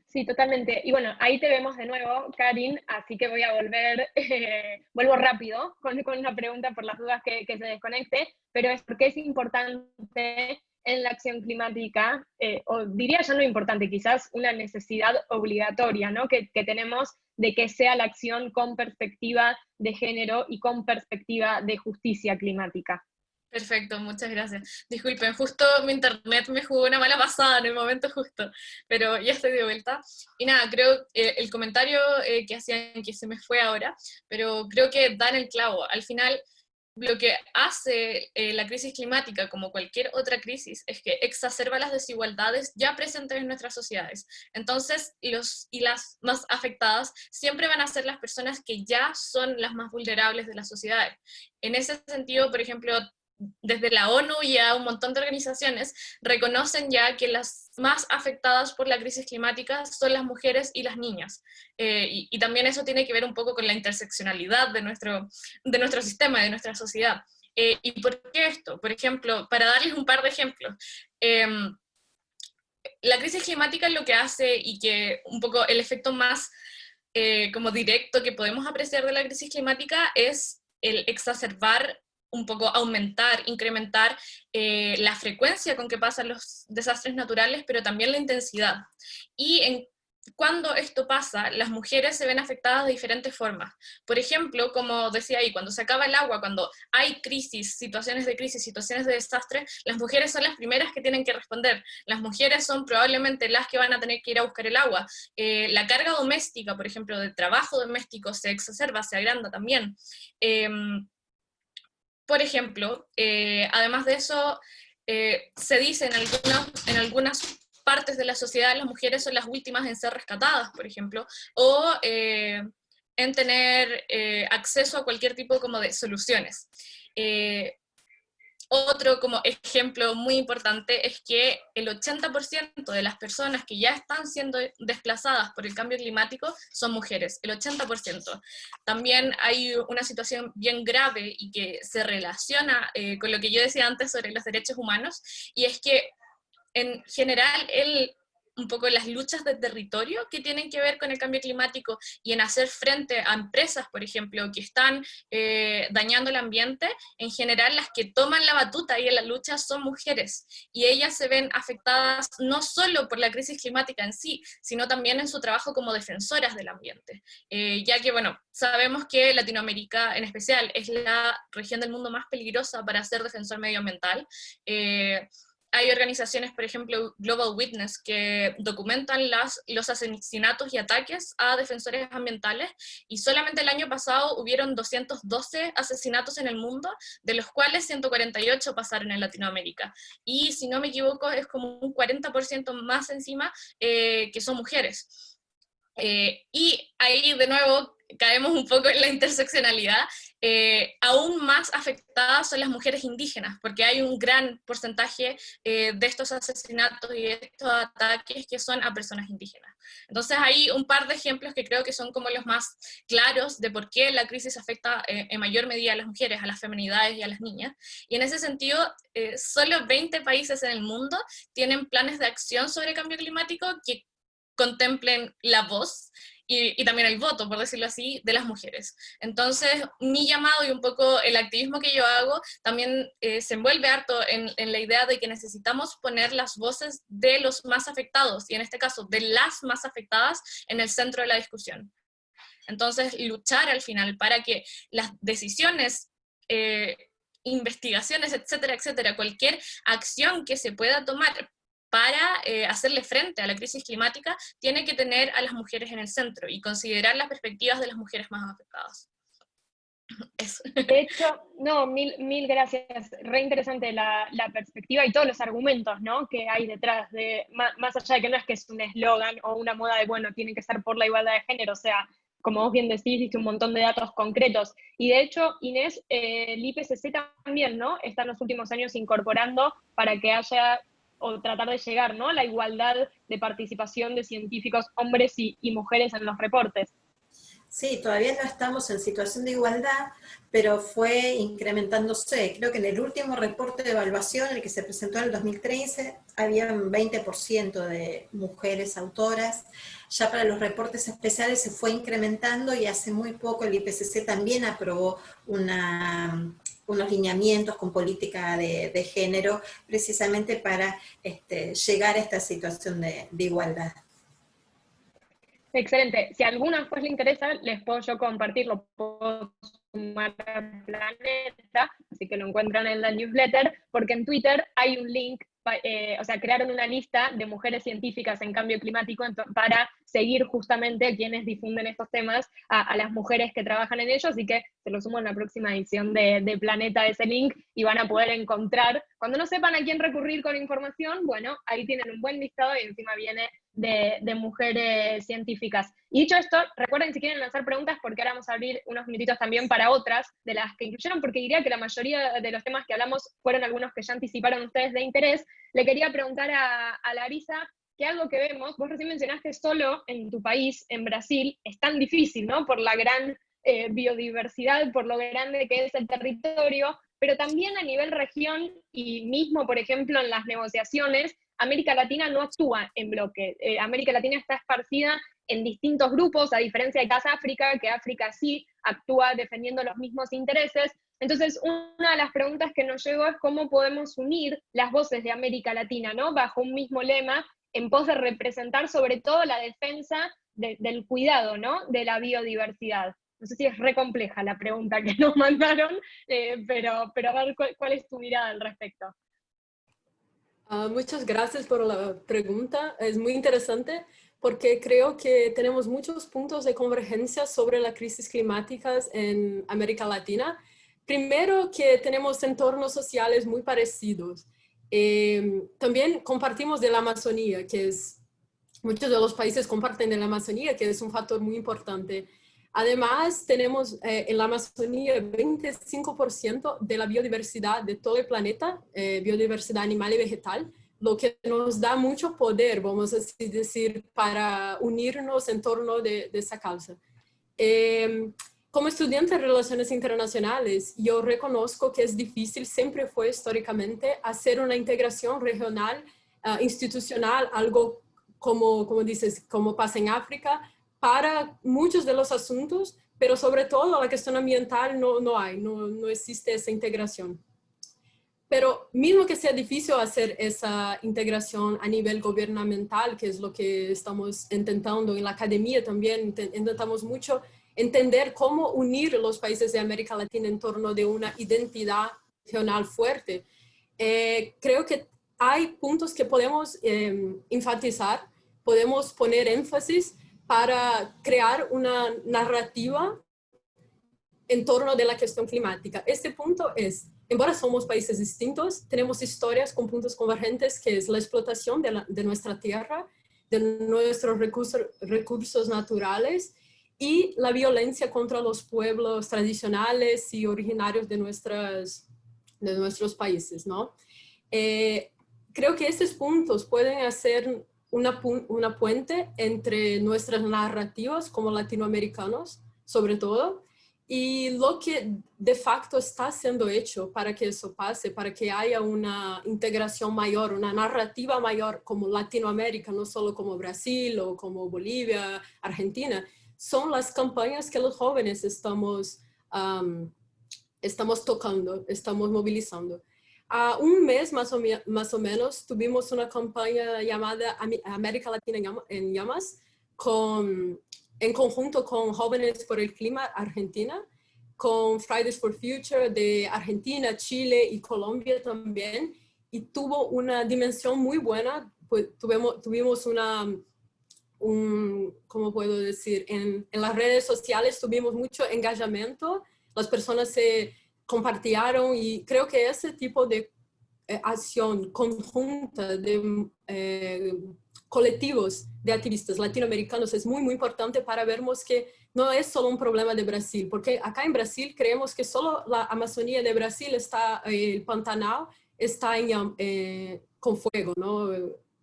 [SPEAKER 1] Sí, totalmente. Y bueno, ahí te vemos de nuevo, Karin, así que voy a volver, vuelvo rápido con una pregunta por las dudas que se desconecte, pero es porque es importante en la acción climática, o diría ya no importante, quizás una necesidad obligatoria, ¿no?, que tenemos de que sea la acción con perspectiva de género y con perspectiva de justicia climática.
[SPEAKER 7] Perfecto, muchas gracias. Disculpen, justo mi internet me jugó una mala pasada en el momento justo, pero ya estoy de vuelta. Y nada, creo el comentario que hacían, que se me fue ahora, pero creo que dan el clavo. Al final, lo que hace la crisis climática, como cualquier otra crisis, es que exacerba las desigualdades ya presentes en nuestras sociedades. Entonces, los y las más afectadas siempre van a ser las personas que ya son las más vulnerables de la sociedad. En ese sentido, por ejemplo, desde la ONU y a un montón de organizaciones reconocen ya que las más afectadas por la crisis climática son las mujeres y las niñas. Y también eso tiene que ver un poco con la interseccionalidad de nuestro sistema, de nuestra sociedad. ¿Y por qué esto? Por ejemplo, para darles un par de ejemplos, la crisis climática lo que hace, y que un poco el efecto más como directo que podemos apreciar de la crisis climática, es el exacerbar, un poco aumentar, incrementar la frecuencia con que pasan los desastres naturales, pero también la intensidad. Y cuando esto pasa, las mujeres se ven afectadas de diferentes formas. Por ejemplo, como decía ahí, cuando se acaba el agua, cuando hay crisis, situaciones de crisis, situaciones de desastre, las mujeres son las primeras que tienen que responder. Las mujeres son probablemente las que van a tener que ir a buscar el agua. La carga doméstica, por ejemplo, del trabajo doméstico se exacerba, se agranda también. Por ejemplo, además de eso, se dice en algunas partes de la sociedad las mujeres son las últimas en ser rescatadas, por ejemplo, o en tener acceso a cualquier tipo como de soluciones. Otro como ejemplo muy importante es que el 80% de las personas que ya están siendo desplazadas por el cambio climático son mujeres, el 80%. También hay una situación bien grave y que se relaciona con lo que yo decía antes sobre los derechos humanos, y es que en general un poco las luchas de territorio que tienen que ver con el cambio climático y en hacer frente a empresas, por ejemplo, que están dañando el ambiente, en general las que toman la batuta ahí en la lucha son mujeres, y ellas se ven afectadas no solo por la crisis climática en sí, sino también en su trabajo como defensoras del ambiente, ya que, bueno, sabemos que Latinoamérica en especial es la región del mundo más peligrosa para ser defensor medioambiental. Hay organizaciones, por ejemplo, Global Witness, que documentan los asesinatos y ataques a defensores ambientales, y solamente el año pasado hubieron 212 asesinatos en el mundo, de los cuales 148 pasaron en Latinoamérica. Y si no me equivoco, es como un 40% más encima que son mujeres. Y ahí de nuevo caemos un poco en la interseccionalidad. Aún más afectadas son las mujeres indígenas, porque hay un gran porcentaje de estos asesinatos y de estos ataques que son a personas indígenas. Entonces hay un par de ejemplos que creo que son como los más claros de por qué la crisis afecta en mayor medida a las mujeres, a las feminidades y a las niñas. Y en ese sentido, solo 20 países en el mundo tienen planes de acción sobre cambio climático que contemplen la voz y también el voto, por decirlo así, de las mujeres. Entonces, mi llamado y un poco el activismo que yo hago también se envuelve harto en la idea de que necesitamos poner las voces de los más afectados, y en este caso, de las más afectadas, en el centro de la discusión. Entonces, luchar al final para que las decisiones, investigaciones, etcétera, etcétera, cualquier acción que se pueda tomar para hacerle frente a la crisis climática, tiene que tener a las mujeres en el centro y considerar las perspectivas de las mujeres más afectadas. Eso.
[SPEAKER 1] De hecho, no, mil gracias. Re interesante la perspectiva y todos los argumentos, ¿no?, que hay detrás de, más allá de que no es que es un eslogan o una moda de, bueno, tiene que ser por la igualdad de género, o sea, como vos bien decís, diste un montón de datos concretos. Y de hecho, Inés, el IPCC también, ¿no?, está en los últimos años incorporando para que haya, o tratar de llegar, ¿no?, a la igualdad de participación de científicos hombres y mujeres en los reportes.
[SPEAKER 3] Sí, todavía no estamos en situación de igualdad, pero fue incrementándose. Creo que en el último reporte de evaluación, el que se presentó en el 2013, había un 20% de mujeres autoras. Ya para los reportes especiales se fue incrementando y hace muy poco el IPCC también aprobó unos lineamientos con política de género, precisamente para llegar a esta situación de igualdad.
[SPEAKER 1] Excelente. Si a alguna después le interesa, les puedo yo compartir, lo puedo sumar a Planeta, así que lo encuentran en la newsletter, porque en Twitter hay un link, o sea, crearon una lista de mujeres científicas en cambio climático para seguir justamente a quienes difunden estos temas, a las mujeres que trabajan en ellos, así que se lo sumo en la próxima edición de Planeta ese link, y van a poder encontrar, cuando no sepan a quién recurrir con información, bueno, ahí tienen un buen listado y encima viene de mujeres científicas. Y dicho esto, recuerden si quieren lanzar preguntas, porque ahora vamos a abrir unos minutitos también para otras de las que incluyeron, porque diría que la mayoría de los temas que hablamos fueron algunos que ya anticiparon ustedes de interés. Le quería preguntar a Larisa, que algo que vemos, vos recién mencionaste solo en tu país, en Brasil, es tan difícil, ¿no?, por la gran biodiversidad, por lo grande que es el territorio, pero también a nivel región y mismo, por ejemplo, en las negociaciones, América Latina no actúa en bloque. América Latina está esparcida en distintos grupos, a diferencia de África, que África sí actúa defendiendo los mismos intereses. Entonces, una de las preguntas que nos llegó es cómo podemos unir las voces de América Latina, ¿no?, bajo un mismo lema, en pos de representar sobre todo la defensa del cuidado, ¿no?, de la biodiversidad. No sé si es re compleja la pregunta que nos mandaron, pero a ver cuál es tu mirada al respecto.
[SPEAKER 6] Muchas gracias por la pregunta. Es muy interesante porque creo que tenemos muchos puntos de convergencia sobre las crisis climáticas en América Latina. Primero, que tenemos entornos sociales muy parecidos. También compartimos de la Amazonía, que es, muchos de los países comparten de la Amazonía, que es un factor muy importante. Además, tenemos en la Amazonía 25% de la biodiversidad de todo el planeta, biodiversidad animal y vegetal, lo que nos da mucho poder, vamos a decir, para unirnos en torno de esa causa. Como estudiante de Relaciones Internacionales, yo reconozco que es difícil, siempre fue históricamente, hacer una integración regional, institucional, algo como dices, como pasa en África, para muchos de los asuntos, pero sobre todo la cuestión ambiental no existe esa integración. Pero mismo que sea difícil hacer esa integración a nivel gubernamental, que es lo que estamos intentando en la academia también, intentamos mucho entender cómo unir los países de América Latina en torno de una identidad regional fuerte. Creo que hay puntos que podemos enfatizar, podemos poner énfasis para crear una narrativa en torno de la cuestión climática. Este punto es, embora somos países distintos, tenemos historias con puntos convergentes, que es la explotación de nuestra tierra, de nuestros recursos naturales y la violencia contra los pueblos tradicionales y originarios de nuestros países, ¿no? Creo que estos puntos pueden hacer una puente entre nuestras narrativas como latinoamericanos, sobre todo, y lo que de facto está siendo hecho para que eso pase, para que haya una integración mayor, una narrativa mayor como Latinoamérica, no solo como Brasil o como Bolivia, Argentina. Son las campañas que los jóvenes estamos tocando, estamos movilizando. Un mes más o menos tuvimos una campaña llamada América Latina en Llamas, con en conjunto con Jóvenes por el Clima Argentina, con Fridays for Future de Argentina, Chile y Colombia también, y tuvo una dimensión muy buena. Pues tuvimos ¿cómo puedo decir? En las redes sociales tuvimos mucho engajamiento, las personas se compartieron, y creo que ese tipo de acción conjunta de colectivos de activistas latinoamericanos es muy, muy importante para vermos que no es solo un problema de Brasil, porque acá en Brasil creemos que solo la Amazonía de Brasil está, el Pantanal está con fuego, ¿no?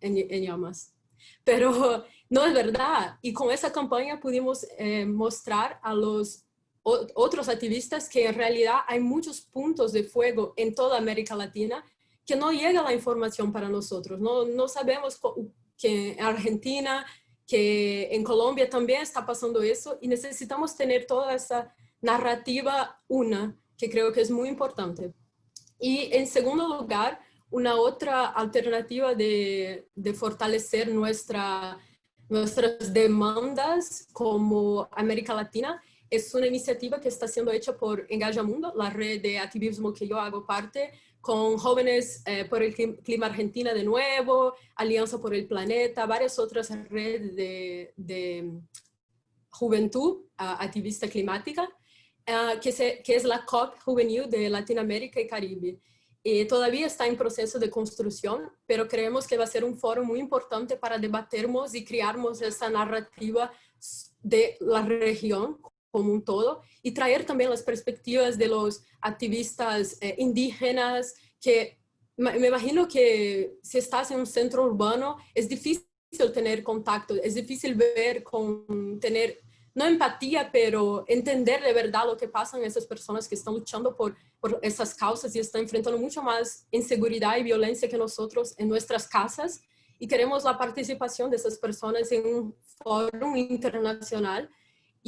[SPEAKER 6] En llamas. Pero no es verdad. Y con esa campaña pudimos mostrar a los otros activistas que en realidad hay muchos puntos de fuego en toda América Latina que no llega la información para nosotros. No sabemos que en Argentina, que en Colombia también está pasando eso, y necesitamos tener toda esa narrativa que creo que es muy importante. Y en segundo lugar, una otra alternativa de fortalecer nuestras demandas como América Latina es una iniciativa que está siendo hecha por Engajamundo, la red de activismo que yo hago parte, con Jóvenes por el Clima Argentina de nuevo, Alianza por el Planeta, varias otras redes de juventud activista climática, que es la COP Juvenil de Latinoamérica y Caribe. Todavía está en proceso de construcción, pero creemos que va a ser un foro muy importante para debatirnos y crearmos esa narrativa de la región como un todo, y traer también las perspectivas de los activistas indígenas, que me imagino que si estás en un centro urbano es difícil tener contacto, es difícil tener, no empatía, pero entender de verdad lo que pasa en esas personas que están luchando por esas causas y están enfrentando mucho más inseguridad y violencia que nosotros en nuestras casas, y queremos la participación de esas personas en un foro internacional.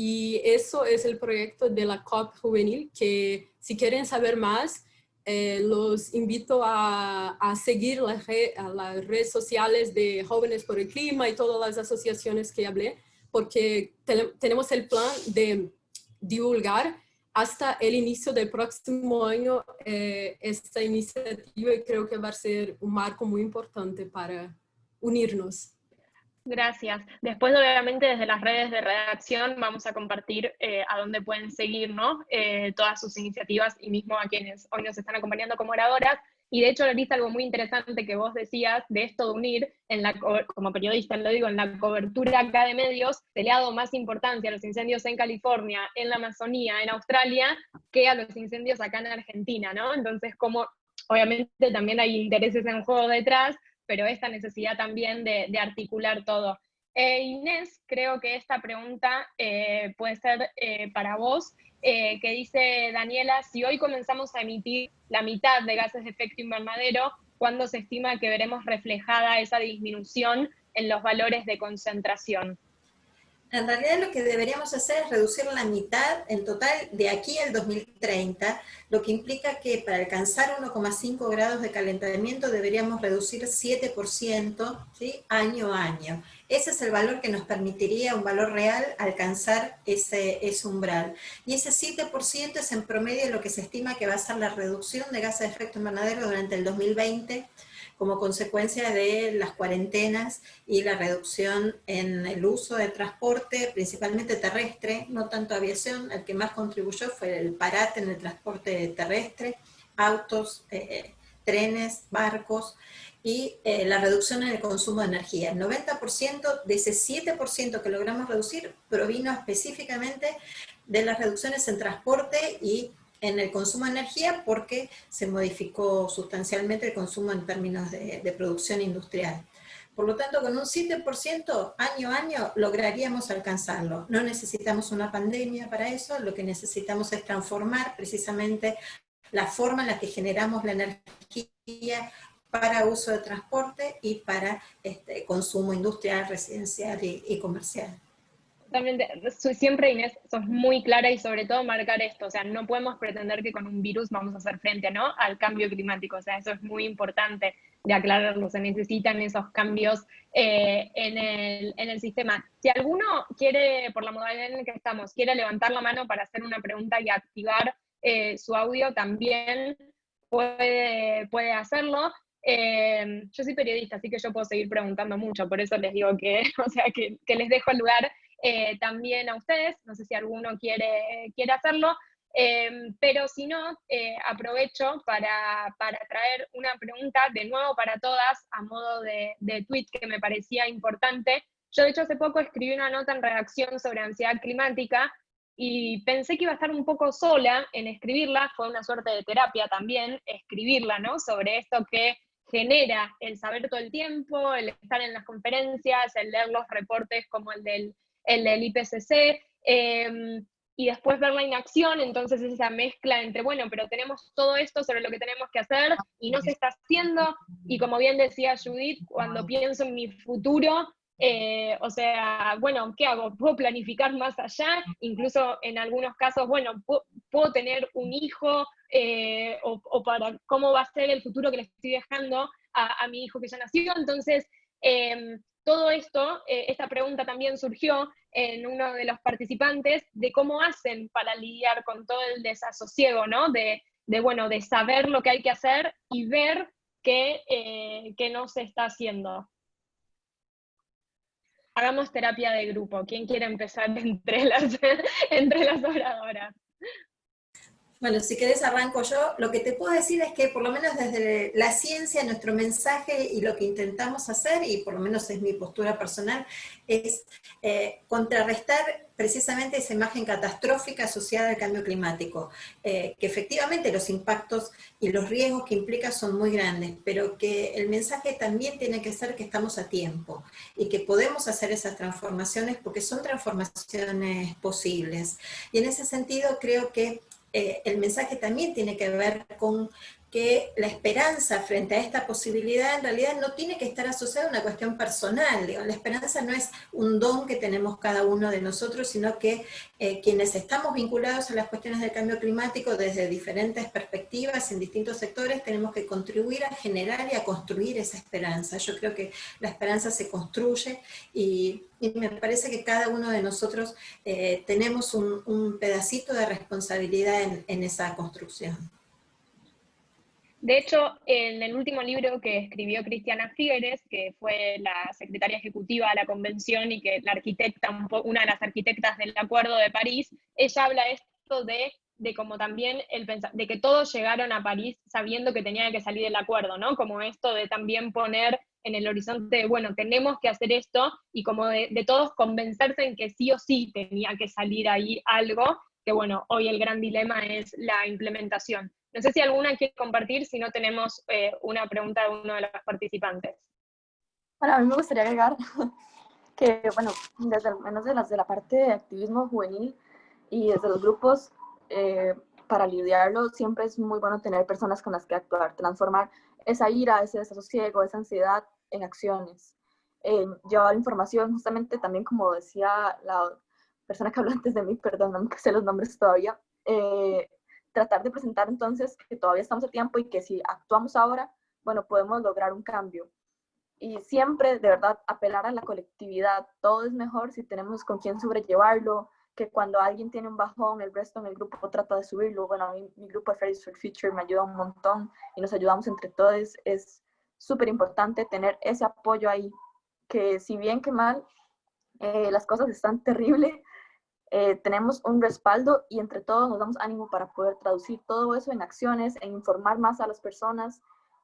[SPEAKER 6] Y eso es el proyecto de la COP Juvenil, que si quieren saber más, los invito a seguir las redes sociales de Jóvenes por el Clima y todas las asociaciones que hablé, porque tenemos el plan de divulgar hasta el inicio del próximo año esta iniciativa, y creo que va a ser un marco muy importante para unirnos.
[SPEAKER 1] Gracias. Después, obviamente, desde las redes de redacción vamos a compartir a dónde pueden seguir, ¿no? Todas sus iniciativas, y mismo a quienes hoy nos están acompañando como oradoras. Y de hecho, Larisa, algo muy interesante que vos decías de esto de unir, como periodista lo digo, en la cobertura acá de medios, se le ha dado más importancia a los incendios en California, en la Amazonía, en Australia, que a los incendios acá en Argentina, ¿no? Entonces, como obviamente también hay intereses en juego detrás, pero esta necesidad también de articular todo. Inés, creo que esta pregunta puede ser para vos, que dice Daniela: si hoy comenzamos a emitir la mitad de gases de efecto invernadero, ¿cuándo se estima que veremos reflejada esa disminución en los valores de concentración?
[SPEAKER 3] En realidad lo que deberíamos hacer es reducir la mitad en total de aquí al 2030, lo que implica que para alcanzar 1,5 grados de calentamiento deberíamos reducir 7%, ¿sí? Año a año. Ese es el valor que nos permitiría, un valor real, alcanzar ese umbral. Y ese 7% es en promedio lo que se estima que va a ser la reducción de gases de efecto invernadero durante el 2020, como consecuencia de las cuarentenas y la reducción en el uso de transporte, principalmente terrestre, no tanto aviación. El que más contribuyó fue el parate en el transporte terrestre, autos, trenes, barcos, y la reducción en el consumo de energía. El 90% de ese 7% que logramos reducir provino específicamente de las reducciones en transporte y en el consumo de energía, porque se modificó sustancialmente el consumo en términos de producción industrial. Por lo tanto, con un 7% año a año lograríamos alcanzarlo. No necesitamos una pandemia para eso, lo que necesitamos es transformar precisamente la forma en la que generamos la energía para uso de transporte y para consumo industrial, residencial y comercial.
[SPEAKER 1] Totalmente. Siempre, Inés, sos muy clara, y sobre todo marcar esto, o sea, no podemos pretender que con un virus vamos a hacer frente, ¿no?, al cambio climático, o sea, eso es muy importante. aclararlo, se necesitan esos cambios en el sistema. Si alguno quiere, por la modalidad en la que estamos, quiere levantar la mano para hacer una pregunta y activar su audio, también puede hacerlo. Yo soy periodista, así que yo puedo seguir preguntando mucho, por eso les digo que, o sea, que les dejo el lugar también a ustedes. No sé si alguno quiere hacerlo. Pero si no, aprovecho para traer una pregunta de nuevo para todas, a modo de tweet, que me parecía importante. Yo, de hecho, hace poco escribí una nota en redacción sobre ansiedad climática y pensé que iba a estar un poco sola en escribirla. Fue una suerte de terapia también escribirla, ¿no? Sobre esto que genera el saber todo el tiempo, el estar en las conferencias, el leer los reportes como el del IPCC, y después verla en acción. Entonces esa mezcla entre, bueno, pero tenemos todo esto sobre lo que tenemos que hacer y no se está haciendo, y como bien decía Judith, cuando pienso en mi futuro, o sea, bueno, ¿qué hago? ¿Puedo planificar más allá? Incluso en algunos casos, bueno, ¿puedo tener un hijo? O para cómo va a ser el futuro que le estoy dejando a mi hijo que ya nació. Entonces, todo esto, esta pregunta también surgió en uno de los participantes, de cómo hacen para lidiar con todo el desasosiego, ¿no? Bueno, de saber lo que hay que hacer y ver que no se está haciendo. Hagamos terapia de grupo. ¿Quién quiere empezar entre las oradoras?
[SPEAKER 3] Bueno, si querés arranco yo. Lo que te puedo decir es que por lo menos desde la ciencia, nuestro mensaje y lo que intentamos hacer, y por lo menos es mi postura personal, es contrarrestar precisamente esa imagen catastrófica asociada al cambio climático, que efectivamente los impactos y los riesgos que implica son muy grandes, pero que el mensaje también tiene que ser que estamos a tiempo y que podemos hacer esas transformaciones porque son transformaciones posibles. Y en ese sentido creo que el mensaje también tiene que ver con que la esperanza frente a esta posibilidad en realidad no tiene que estar asociada a una cuestión personal. Digo, la esperanza no es un don que tenemos cada uno de nosotros, sino que quienes estamos vinculados a las cuestiones del cambio climático desde diferentes perspectivas, en distintos sectores, tenemos que contribuir a generar y a construir esa esperanza. Yo creo que la esperanza se construye y me parece que cada uno de nosotros tenemos un pedacito de responsabilidad en esa construcción.
[SPEAKER 1] De hecho, en el último libro que escribió Cristiana Figueres, que fue la secretaria ejecutiva de la convención y que la arquitecta, una de las arquitectas del Acuerdo de París, ella habla esto de como también de que todos llegaron a París sabiendo que tenía que salir el acuerdo, ¿no? Como esto de también poner en el horizonte de, bueno, tenemos que hacer esto, y como de todos convencerse en que sí o sí tenía que salir ahí algo, que bueno, hoy el gran dilema es la implementación. No sé si alguna quiere compartir, si no tenemos una pregunta de uno de los participantes.
[SPEAKER 2] Bueno, a mí me gustaría agregar que, bueno, desde al menos de la parte de activismo juvenil y desde los grupos, para lidiarlo siempre es muy bueno tener personas con las que actuar, transformar esa ira, ese desasosiego, esa ansiedad en acciones. Llevar información, justamente también como decía la persona que habló antes de mí, perdón, no me sé los nombres todavía, tratar de presentar entonces que todavía estamos a tiempo y que si actuamos ahora, bueno, podemos lograr un cambio. Y siempre, de verdad, apelar a la colectividad. Todo es mejor si tenemos con quién sobrellevarlo, que cuando alguien tiene un bajón, el resto en el grupo trata de subirlo. Bueno, a mí, mi grupo de Fridays for Future me ayuda un montón y nos ayudamos entre todos. Es súper importante tener ese apoyo ahí, que si bien que mal, las cosas están terribles, tenemos un respaldo y entre todos nos damos ánimo para poder traducir todo eso en acciones, en informar más a las personas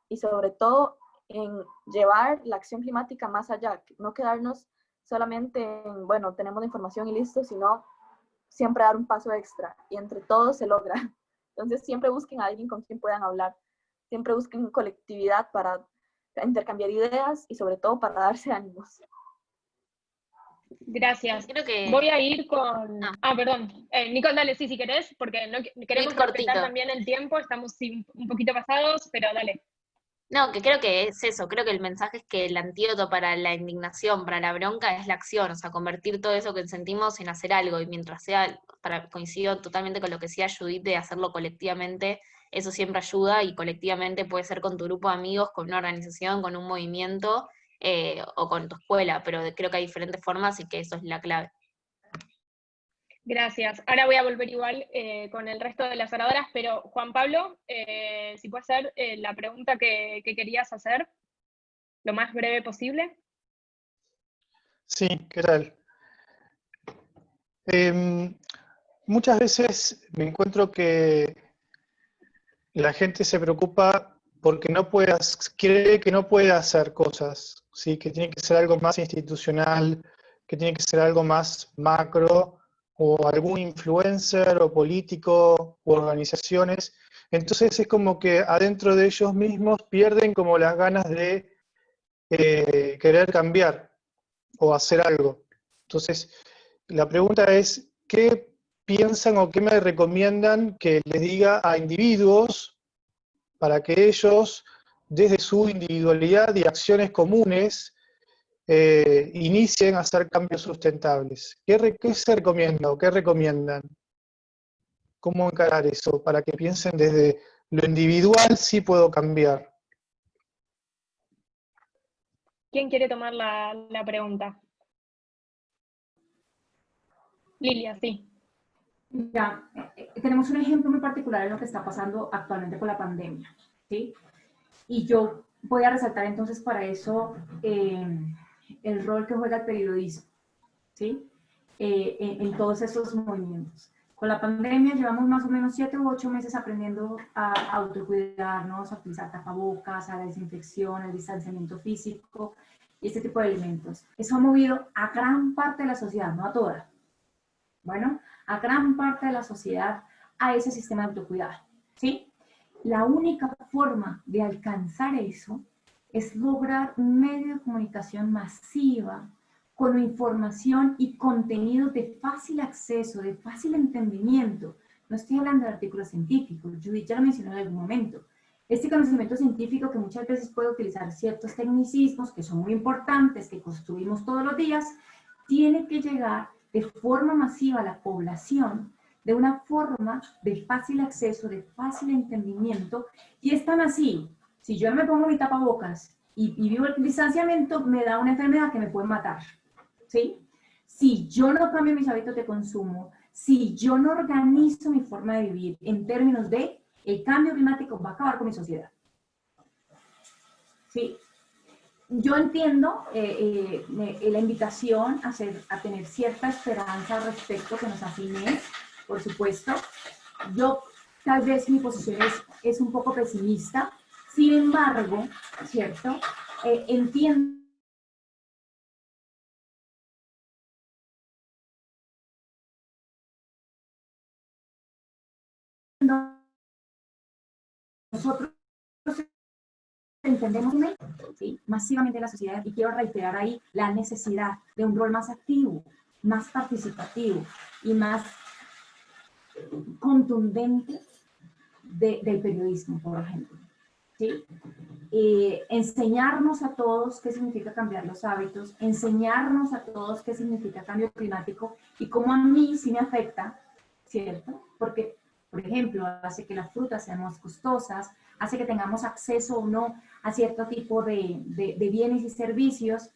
[SPEAKER 2] y sobre todo en llevar la acción climática más allá, no quedarnos solamente en, bueno, tenemos la información y listo, sino siempre dar un paso extra y entre todos se logra. Entonces siempre busquen a alguien con quien puedan hablar, siempre busquen colectividad para intercambiar ideas y sobre todo para darse ánimos.
[SPEAKER 1] Gracias.
[SPEAKER 5] Creo que...
[SPEAKER 1] Voy a ir con... perdón. Nicole, dale, sí, si querés, porque no, queremos respetar también el tiempo, estamos un poquito pasados, pero dale.
[SPEAKER 5] No, que creo que es eso, creo que el mensaje es que el antídoto para la indignación, para la bronca, es la acción, o sea, convertir todo eso que sentimos en hacer algo, y mientras sea, coincido totalmente con lo que decía Judith de hacerlo colectivamente, eso siempre ayuda y colectivamente puede ser con tu grupo de amigos, con una organización, con un movimiento o con tu escuela, pero creo que hay diferentes formas y que eso es la clave.
[SPEAKER 1] Gracias. Ahora voy a volver igual con el resto de las oradoras, pero Juan Pablo, si puede ser la pregunta que querías hacer, lo más breve posible.
[SPEAKER 8] Sí, ¿qué tal? Muchas veces me encuentro que la gente se preocupa porque cree que no puede hacer cosas, ¿sí? Que tiene que ser algo más institucional, que tiene que ser algo más macro, o algún influencer, o político, o organizaciones. Entonces es como que adentro de ellos mismos pierden como las ganas de querer cambiar o hacer algo. Entonces, la pregunta es, ¿qué piensan o qué me recomiendan que les diga a individuos para que ellos, desde su individualidad y acciones comunes, inicien a hacer cambios sustentables? ¿Qué se recomienda o qué recomiendan? ¿Cómo encarar eso? Para que piensen desde lo individual, sí puedo cambiar.
[SPEAKER 1] ¿Quién quiere tomar la pregunta? Lilia, sí.
[SPEAKER 4] Ya, tenemos un ejemplo muy particular en lo que está pasando actualmente con la pandemia, ¿sí? Y yo voy a resaltar entonces para eso el rol que juega el periodismo, ¿sí? En todos esos movimientos. Con la pandemia llevamos más o menos 7 u 8 meses aprendiendo a autocuidarnos, a utilizar tapabocas, a la desinfección, al distanciamiento físico y este tipo de elementos. Eso ha movido a gran parte de la sociedad, no a toda. Bueno, a gran parte de la sociedad a ese sistema de autocuidado, ¿sí? La única forma de alcanzar eso es lograr un medio de comunicación masiva con información y contenido de fácil acceso, de fácil entendimiento. No estoy hablando de artículos científicos, Judith ya lo mencionó en algún momento. Este conocimiento científico que muchas veces puede utilizar ciertos tecnicismos que son muy importantes, que construimos todos los días, tiene que llegar de forma masiva a la población, de una forma de fácil acceso, de fácil entendimiento, y es tan así, si yo me pongo mi tapabocas y vivo el distanciamiento, me da una enfermedad que me puede matar, ¿sí? Si yo no cambio mis hábitos de consumo, si yo no organizo mi forma de vivir en términos de el cambio climático va a acabar con mi sociedad, ¿sí? Yo entiendo la invitación a tener cierta esperanza al respecto que nos hace Inés, por supuesto. Yo tal vez mi posición es un poco pesimista, sin embargo, ¿cierto? Entiendo nosotros entendemos ¿sí? Masivamente la sociedad y quiero reiterar ahí la necesidad de un rol más activo, más participativo y más contundente del periodismo, por ejemplo. ¿Sí? Enseñarnos a todos qué significa cambiar los hábitos, enseñarnos a todos qué significa cambio climático y cómo a mí sí me afecta, ¿cierto? Porque, por ejemplo, hace que las frutas sean más costosas, hace que tengamos acceso o no a cierto tipo de bienes y servicios,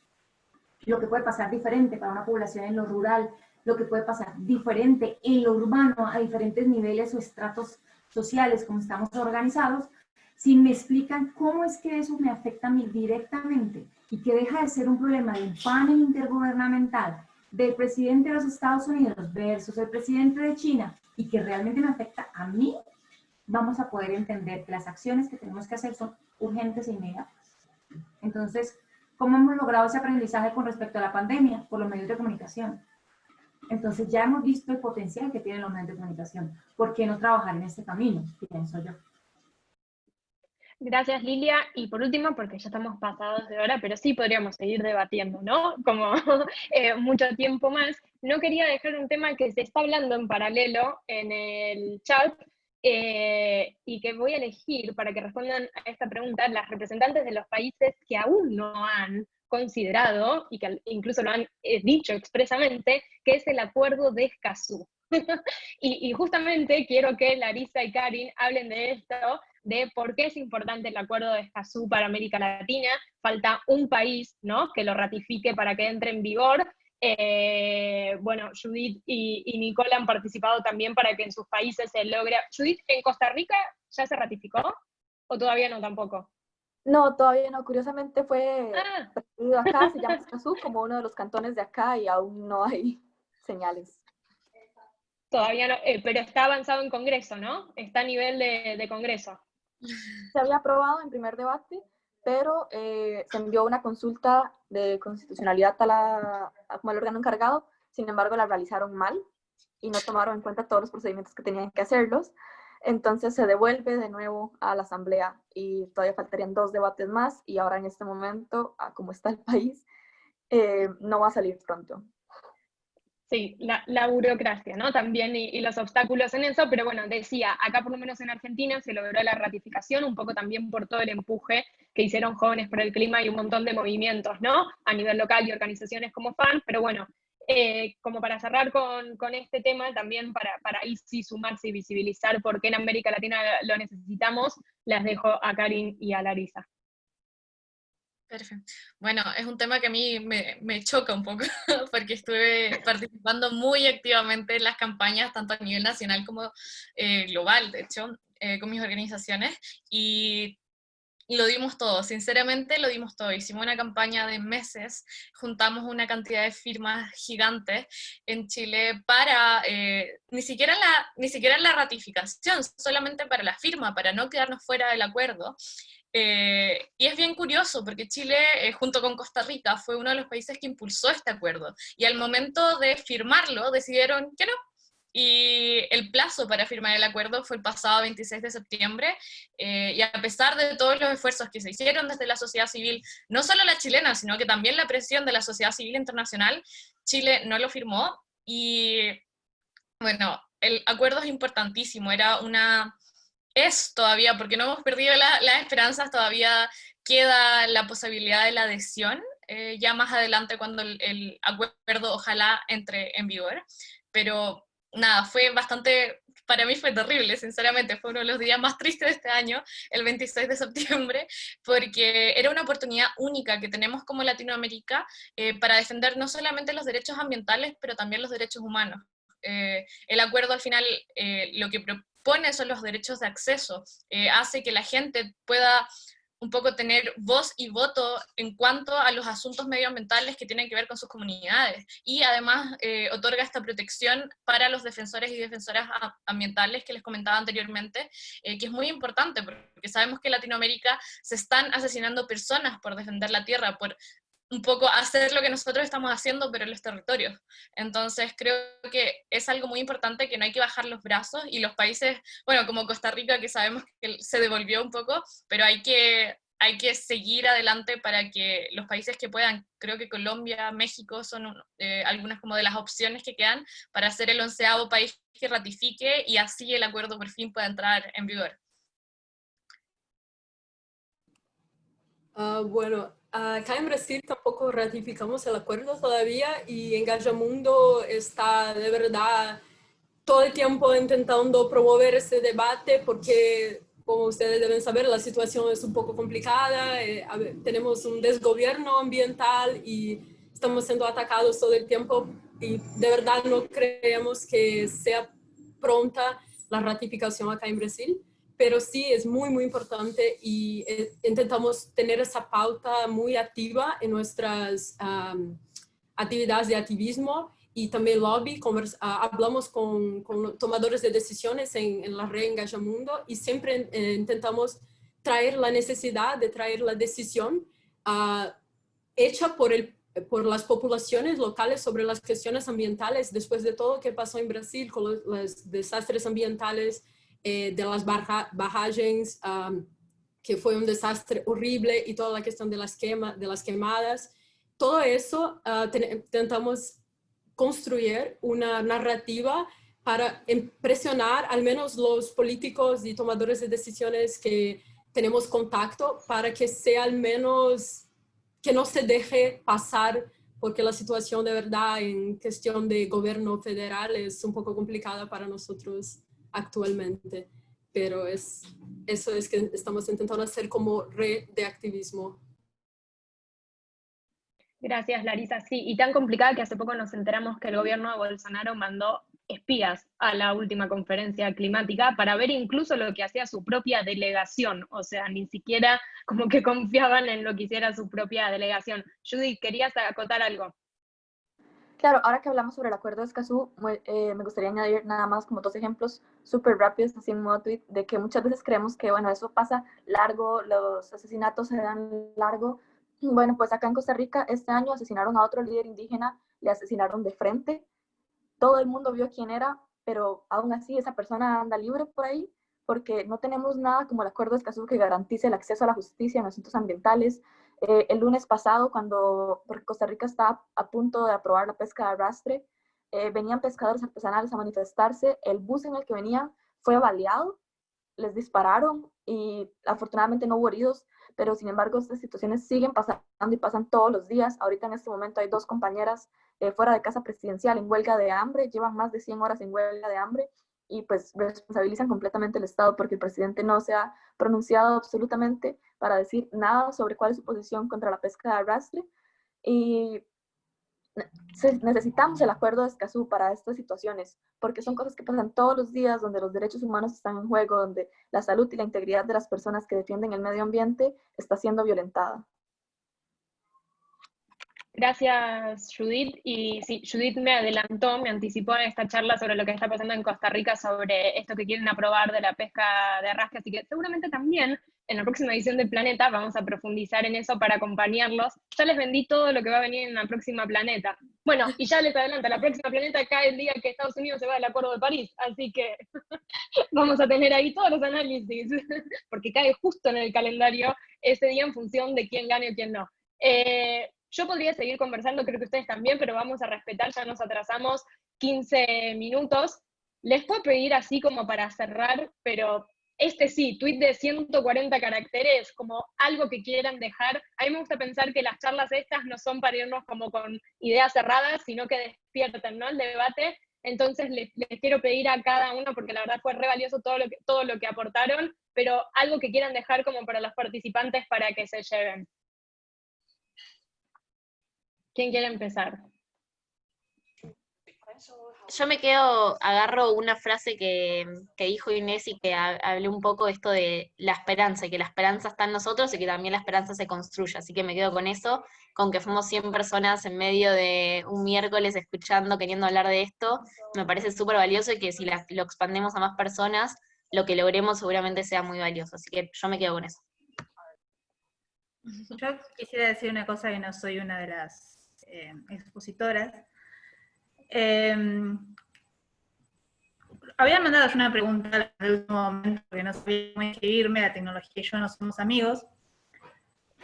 [SPEAKER 4] lo que puede pasar diferente para una población en lo rural, lo que puede pasar diferente en lo urbano a diferentes niveles o estratos sociales, como estamos organizados, si me explican cómo es que eso me afecta a mí directamente y que deja de ser un problema de un panel intergubernamental del presidente de los Estados Unidos versus el presidente de China y que realmente me afecta a mí, vamos a poder entender que las acciones que tenemos que hacer son urgentes e inmediatas. Entonces, ¿cómo hemos logrado ese aprendizaje con respecto a la pandemia? Por los medios de comunicación. Entonces, ya hemos visto el potencial que tienen los medios de comunicación. ¿Por qué no trabajar en este camino? Pienso yo.
[SPEAKER 1] Gracias, Lilia. Y por último, porque ya estamos pasados de hora, pero sí podríamos seguir debatiendo, ¿no? Como mucho tiempo más. No quería dejar un tema que se está hablando en paralelo en el chat y que voy a elegir para que respondan a esta pregunta las representantes de los países que aún no han considerado y que incluso lo han dicho expresamente, que es el acuerdo de Escazú. Y justamente quiero que Larisa y Karin hablen de esto, de por qué es importante el acuerdo de Escazú para América Latina. Falta un país, ¿no?, que lo ratifique para que entre en vigor. Bueno, Judith y Nicole han participado también para que en sus países se logre. Judith, ¿en Costa Rica ya se ratificó? ¿O todavía no tampoco?
[SPEAKER 2] No, todavía no. Curiosamente fue
[SPEAKER 1] Ah,
[SPEAKER 2] presidido acá, se llama Escazú, como uno de los cantones de acá, y aún no hay señales.
[SPEAKER 1] todavía no, pero está avanzado en Congreso, ¿no? Está a nivel de Congreso.
[SPEAKER 2] Se había aprobado en primer debate, pero se envió una consulta de constitucionalidad como al órgano encargado. Sin embargo, la realizaron mal y no tomaron en cuenta todos los procedimientos que tenían que hacerlos. Entonces se devuelve de nuevo a la Asamblea y todavía faltarían 2 debates más, y ahora en este momento, como está el país, no va a salir pronto.
[SPEAKER 1] Sí, la burocracia, ¿no? También y los obstáculos en eso, pero bueno, decía, acá por lo menos en Argentina se logró la ratificación, un poco también por todo el empuje que hicieron Jóvenes por el Clima y un montón de movimientos, ¿no? A nivel local y organizaciones como FAN, pero bueno, como para cerrar con este tema, también para ahí sí sumarse y visibilizar por qué en América Latina lo necesitamos, las dejo a Karin y a Larisa.
[SPEAKER 7] Perfecto. Bueno, es un tema que a mí me choca un poco, porque estuve participando muy activamente en las campañas, tanto a nivel nacional como global, de hecho, con mis organizaciones, y lo dimos todo, sinceramente lo dimos todo. Hicimos una campaña de meses, juntamos una cantidad de firmas gigantes en Chile para, ni siquiera la ratificación, solamente para la firma, para no quedarnos fuera del acuerdo. Y es bien curioso porque Chile, junto con Costa Rica, fue uno de los países que impulsó este acuerdo. Y al momento de firmarlo, decidieron que no. Y el plazo para firmar el acuerdo fue el pasado 26 de septiembre, y a pesar de todos los esfuerzos que se hicieron desde la sociedad civil, no solo la chilena, sino que también la presión de la sociedad civil internacional, Chile no lo firmó. Y bueno, el acuerdo es importantísimo, es todavía, porque no hemos perdido las esperanzas, todavía queda la posibilidad de la adhesión, ya más adelante cuando el acuerdo ojalá entre en vigor, pero nada, para mí fue terrible, sinceramente, fue uno de los días más tristes de este año, el 26 de septiembre, porque era una oportunidad única que tenemos como Latinoamérica para defender no solamente los derechos ambientales, pero también los derechos humanos. El acuerdo al final lo que propone son los derechos de acceso, hace que la gente pueda un poco tener voz y voto en cuanto a los asuntos medioambientales que tienen que ver con sus comunidades, y además otorga esta protección para los defensores y defensoras ambientales que les comentaba anteriormente, que es muy importante porque sabemos que en Latinoamérica se están asesinando personas por defender la tierra, por un poco hacer lo que nosotros estamos haciendo, pero en los territorios. Entonces creo que es algo muy importante, que no hay que bajar los brazos, y los países, bueno, como Costa Rica, que sabemos que se devolvió un poco, pero hay que seguir adelante para que los países que puedan, creo que Colombia, México son algunas como de las opciones que quedan para ser el 11º país que ratifique, y así el acuerdo por fin pueda entrar en vigor.
[SPEAKER 6] Bueno, acá en Brasil tampoco ratificamos el acuerdo todavía, y Engajamundo está de verdad todo el tiempo intentando promover ese debate porque, como ustedes deben saber, la situación es un poco complicada, tenemos un desgobierno ambiental y estamos siendo atacados todo el tiempo, y de verdad no creemos que sea pronta la ratificación acá en Brasil. Pero sí es muy, muy importante, y intentamos tener esa pauta muy activa en nuestras actividades de activismo y también lobby. Hablamos con tomadores de decisiones en la red Engajamundo, y siempre intentamos traer la necesidad de traer la decisión hecha por las poblaciones locales sobre las cuestiones ambientales, después de todo lo que pasó en Brasil con los desastres ambientales, de las barragens, que fue un desastre horrible, y toda la cuestión de las quemadas. Todo eso intentamos construir una narrativa para presionar al menos los políticos y tomadores de decisiones que tenemos contacto, para que sea al menos que no se deje pasar porque la situación de verdad en cuestión de gobierno federal es un poco complicada para nosotros actualmente. Pero eso es que estamos intentando hacer como red de activismo.
[SPEAKER 1] Gracias, Larisa. Sí, y tan complicada que hace poco nos enteramos que el gobierno de Bolsonaro mandó espías a la última conferencia climática para ver incluso lo que hacía su propia delegación. O sea, ni siquiera como que confiaban en lo que hiciera su propia delegación. Judith, ¿querías acotar algo?
[SPEAKER 2] Claro, ahora que hablamos sobre el acuerdo de Escazú, me gustaría añadir nada más como 2 ejemplos súper rápidos, así en modo tweet, de que muchas veces creemos que, bueno, eso pasa largo, los asesinatos se dan largo. Bueno, pues acá en Costa Rica este año asesinaron a otro líder indígena, le asesinaron de frente, todo el mundo vio quién era, pero aún así esa persona anda libre por ahí, porque no tenemos nada como el acuerdo de Escazú que garantice el acceso a la justicia en asuntos ambientales. El lunes pasado, porque Costa Rica está a punto de aprobar la pesca de arrastre, venían pescadores artesanales a manifestarse, el bus en el que venían fue baleado, les dispararon y afortunadamente no hubo heridos, pero sin embargo estas situaciones siguen pasando y pasan todos los días. Ahorita en este momento hay 2 compañeras fuera de casa presidencial en huelga de hambre, llevan más de 100 horas en huelga de hambre y pues responsabilizan completamente el Estado porque el presidente no se ha pronunciado absolutamente para decir nada sobre cuál es su posición contra la pesca de arrastre. Y necesitamos el acuerdo de Escazú para estas situaciones, porque son cosas que pasan todos los días, donde los derechos humanos están en juego, donde la salud y la integridad de las personas que defienden el medio ambiente está siendo violentada.
[SPEAKER 1] Gracias, Judith. Y sí, Judith me adelantó, me anticipó en esta charla sobre lo que está pasando en Costa Rica, sobre esto que quieren aprobar de la pesca de arrastre, así que seguramente también en la próxima edición del Planeta vamos a profundizar en eso para acompañarlos. Ya les vendí todo lo que va a venir en la próxima Planeta. Bueno, y ya les adelanto, la próxima Planeta cae el día que Estados Unidos se va del Acuerdo de París, así que vamos a tener ahí todos los análisis, porque cae justo en el calendario ese día en función de quién gane o quién no. Yo podría seguir conversando, creo que ustedes también, pero vamos a respetar, ya nos atrasamos 15 minutos. Les puedo pedir así como para cerrar, pero sí, tweet de 140 caracteres, como algo que quieran dejar. A mí me gusta pensar que las charlas estas no son para irnos como con ideas cerradas, sino que despiertan, ¿no?, el debate. Entonces les quiero pedir a cada uno, porque la verdad fue re valioso todo lo que aportaron, pero algo que quieran dejar como para los participantes para que se lleven. ¿Quién quiere empezar?
[SPEAKER 5] Yo me agarro una frase que dijo Inés y que hablé un poco de esto de la esperanza, y que la esperanza está en nosotros y que también la esperanza se construye, así que me quedo con eso, con que fuimos 100 personas en medio de un miércoles escuchando, queriendo hablar de esto, me parece súper valioso y que si lo expandemos a más personas, lo que logremos seguramente sea muy valioso, así que yo me quedo con eso.
[SPEAKER 9] Yo quisiera decir una cosa, que no soy una de las expositoras. Había mandado una pregunta al último momento porque no sabía cómo inscribirme, la tecnología y yo no somos amigos.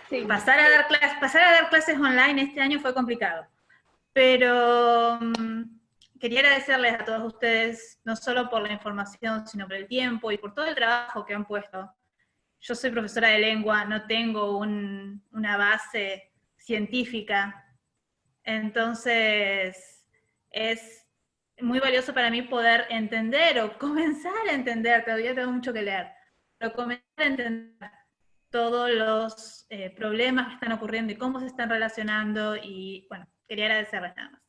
[SPEAKER 9] Sí. Pasar a dar clases online este año fue complicado, pero quería agradecerles a todos ustedes, no solo por la información, sino por el tiempo y por todo el trabajo que han puesto. Yo soy profesora de lengua, no tengo una base científica, entonces es muy valioso para mí poder entender o comenzar a entender, todavía tengo mucho que leer, pero comenzar a entender todos los problemas que están ocurriendo y cómo se están relacionando, y bueno, quería agradecerles nada más.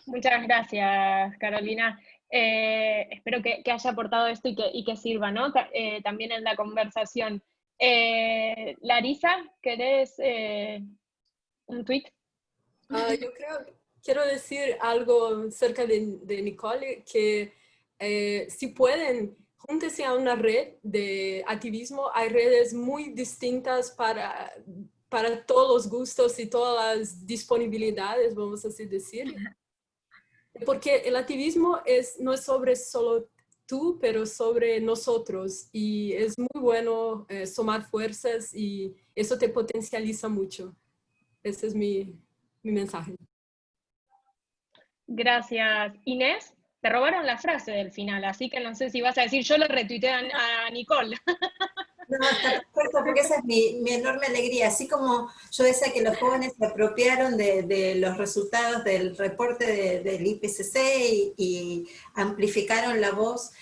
[SPEAKER 1] Muchas gracias, Carolina. Espero que haya aportado esto y que sirva, ¿no? También en la conversación. Larisa, ¿querés un tweet?
[SPEAKER 6] Yo quiero decir algo cerca de Nicole, que si pueden, júntense a una red de activismo. Hay redes muy distintas para todos los gustos y todas las disponibilidades, vamos a así decir. Porque el activismo no es sobre solo tú, pero sobre nosotros. Y es muy bueno sumar fuerzas y eso te potencializa mucho. Ese es mi mensaje.
[SPEAKER 1] Gracias. Inés, te robaron la frase del final, así que no sé si vas a decir, yo lo retuiteé a Nicole.
[SPEAKER 3] No, está perfecto, porque esa es mi enorme alegría. Así como yo decía que los jóvenes se apropiaron de los resultados del reporte del IPCC y amplificaron la voz,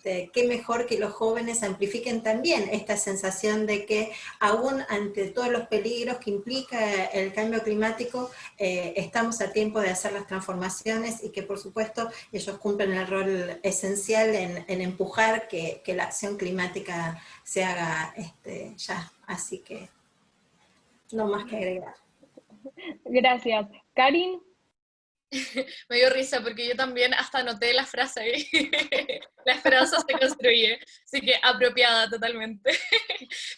[SPEAKER 3] qué mejor que los jóvenes amplifiquen también esta sensación de que aún ante todos los peligros que implica el cambio climático, estamos a tiempo de hacer las transformaciones y que por supuesto ellos cumplen el rol esencial en empujar que la acción climática se haga ya. Así que no más que agregar.
[SPEAKER 1] Gracias. Karin.
[SPEAKER 7] Me dio risa porque yo también hasta anoté la frase ahí. La esperanza se construye, así que apropiada totalmente.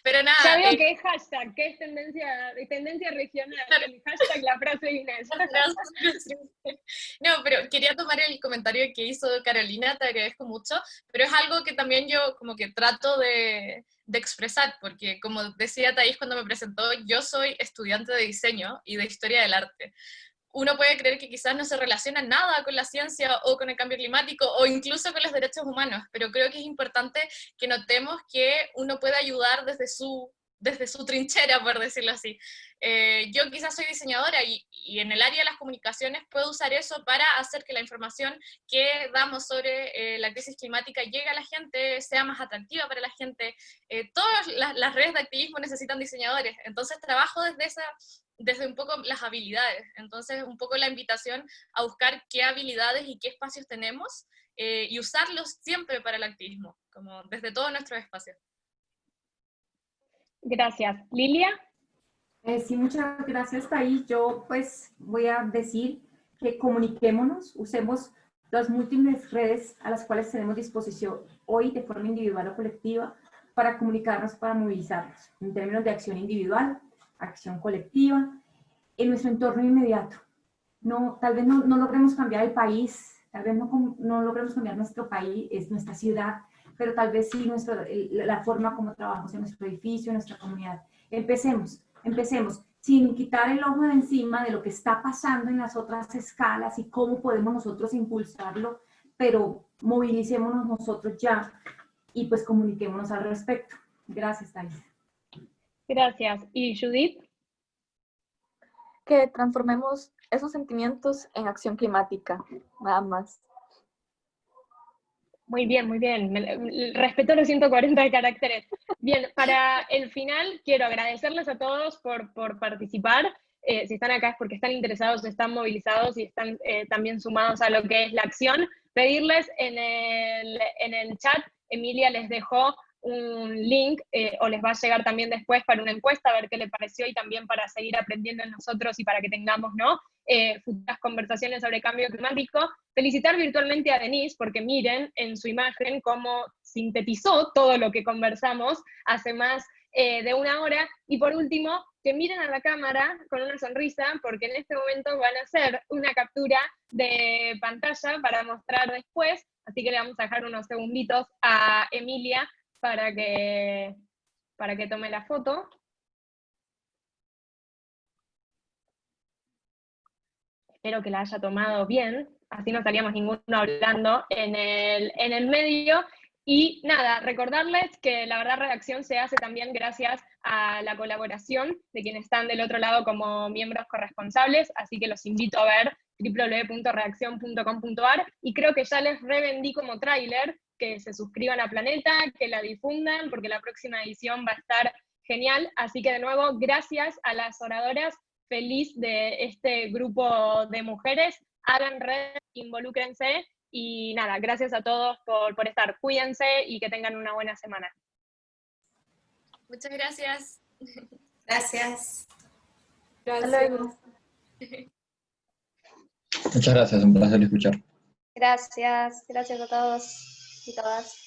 [SPEAKER 7] Pero nada.
[SPEAKER 1] Ya veo que es hashtag, que es tendencia regional, el hashtag la frase de Inés.
[SPEAKER 7] No, pero quería tomar el comentario que hizo Carolina, te agradezco mucho, pero es algo que también yo como que trato de expresar, porque como decía Thais cuando me presentó, yo soy estudiante de diseño y de historia del arte. Uno puede creer que quizás no se relaciona nada con la ciencia o con el cambio climático o incluso con los derechos humanos, pero creo que es importante que notemos que uno puede ayudar desde su trinchera, por decirlo así. Yo quizás soy diseñadora y en el área de las comunicaciones puedo usar eso para hacer que la información que damos sobre la crisis climática llegue a la gente, sea más atractiva para la gente. Todas las redes de activismo necesitan diseñadores, entonces trabajo desde un poco las habilidades, entonces un poco la invitación a buscar qué habilidades y qué espacios tenemos y usarlos siempre para el activismo, como desde todos nuestros espacios.
[SPEAKER 1] Gracias. Lilia.
[SPEAKER 4] Sí, muchas gracias, Thais. Yo pues voy a decir que comuniquémonos, usemos las múltiples redes a las cuales tenemos disposición hoy de forma individual o colectiva para comunicarnos, para movilizarnos, en términos de acción individual, acción colectiva, en nuestro entorno inmediato. No, tal vez no logremos cambiar el país, tal vez no logremos cambiar nuestro país, nuestra ciudad, pero tal vez sí la forma como trabajamos en nuestro edificio, en nuestra comunidad. Empecemos, sin quitar el ojo de encima de lo que está pasando en las otras escalas y cómo podemos nosotros impulsarlo, pero movilicémonos nosotros ya y pues comuniquémonos al respecto. Gracias, Thais.
[SPEAKER 1] Gracias. ¿Y Judith?
[SPEAKER 2] Que transformemos esos sentimientos en acción climática, nada más.
[SPEAKER 1] Muy bien, muy bien. Respetó los 140 caracteres. Bien, para el final quiero agradecerles a todos por participar. Si están acá es porque están interesados, están movilizados y están también sumados a lo que es la acción. Pedirles en el chat, Emilia les dejó un link o les va a llegar también después para una encuesta, a ver qué le pareció y también para seguir aprendiendo en nosotros y para que tengamos futuras conversaciones sobre cambio climático. Felicitar virtualmente a Denise, porque miren en su imagen cómo sintetizó todo lo que conversamos hace más de una hora. Y por último, que miren a la cámara con una sonrisa, porque en este momento van a hacer una captura de pantalla para mostrar después, así que le vamos a dejar unos segunditos a Emilia para que tome la foto. Espero que la haya tomado bien, así no salíamos ninguno hablando en el medio. Y nada, recordarles que La Verdad Redacción se hace también gracias a la colaboración de quienes están del otro lado como miembros corresponsables, así que los invito a ver www.redaccion.com.ar y creo que ya les revendí como tráiler que se suscriban a Planeta, que la difundan, porque la próxima edición va a estar genial. Así que de nuevo, gracias a las oradoras, feliz de este grupo de mujeres. Hagan red, involúcrense y nada, gracias a todos por estar. Cuídense y que tengan una buena semana.
[SPEAKER 7] Muchas gracias.
[SPEAKER 3] Gracias.
[SPEAKER 2] Gracias.
[SPEAKER 10] Muchas gracias, un placer escuchar.
[SPEAKER 5] Gracias a todos y todas.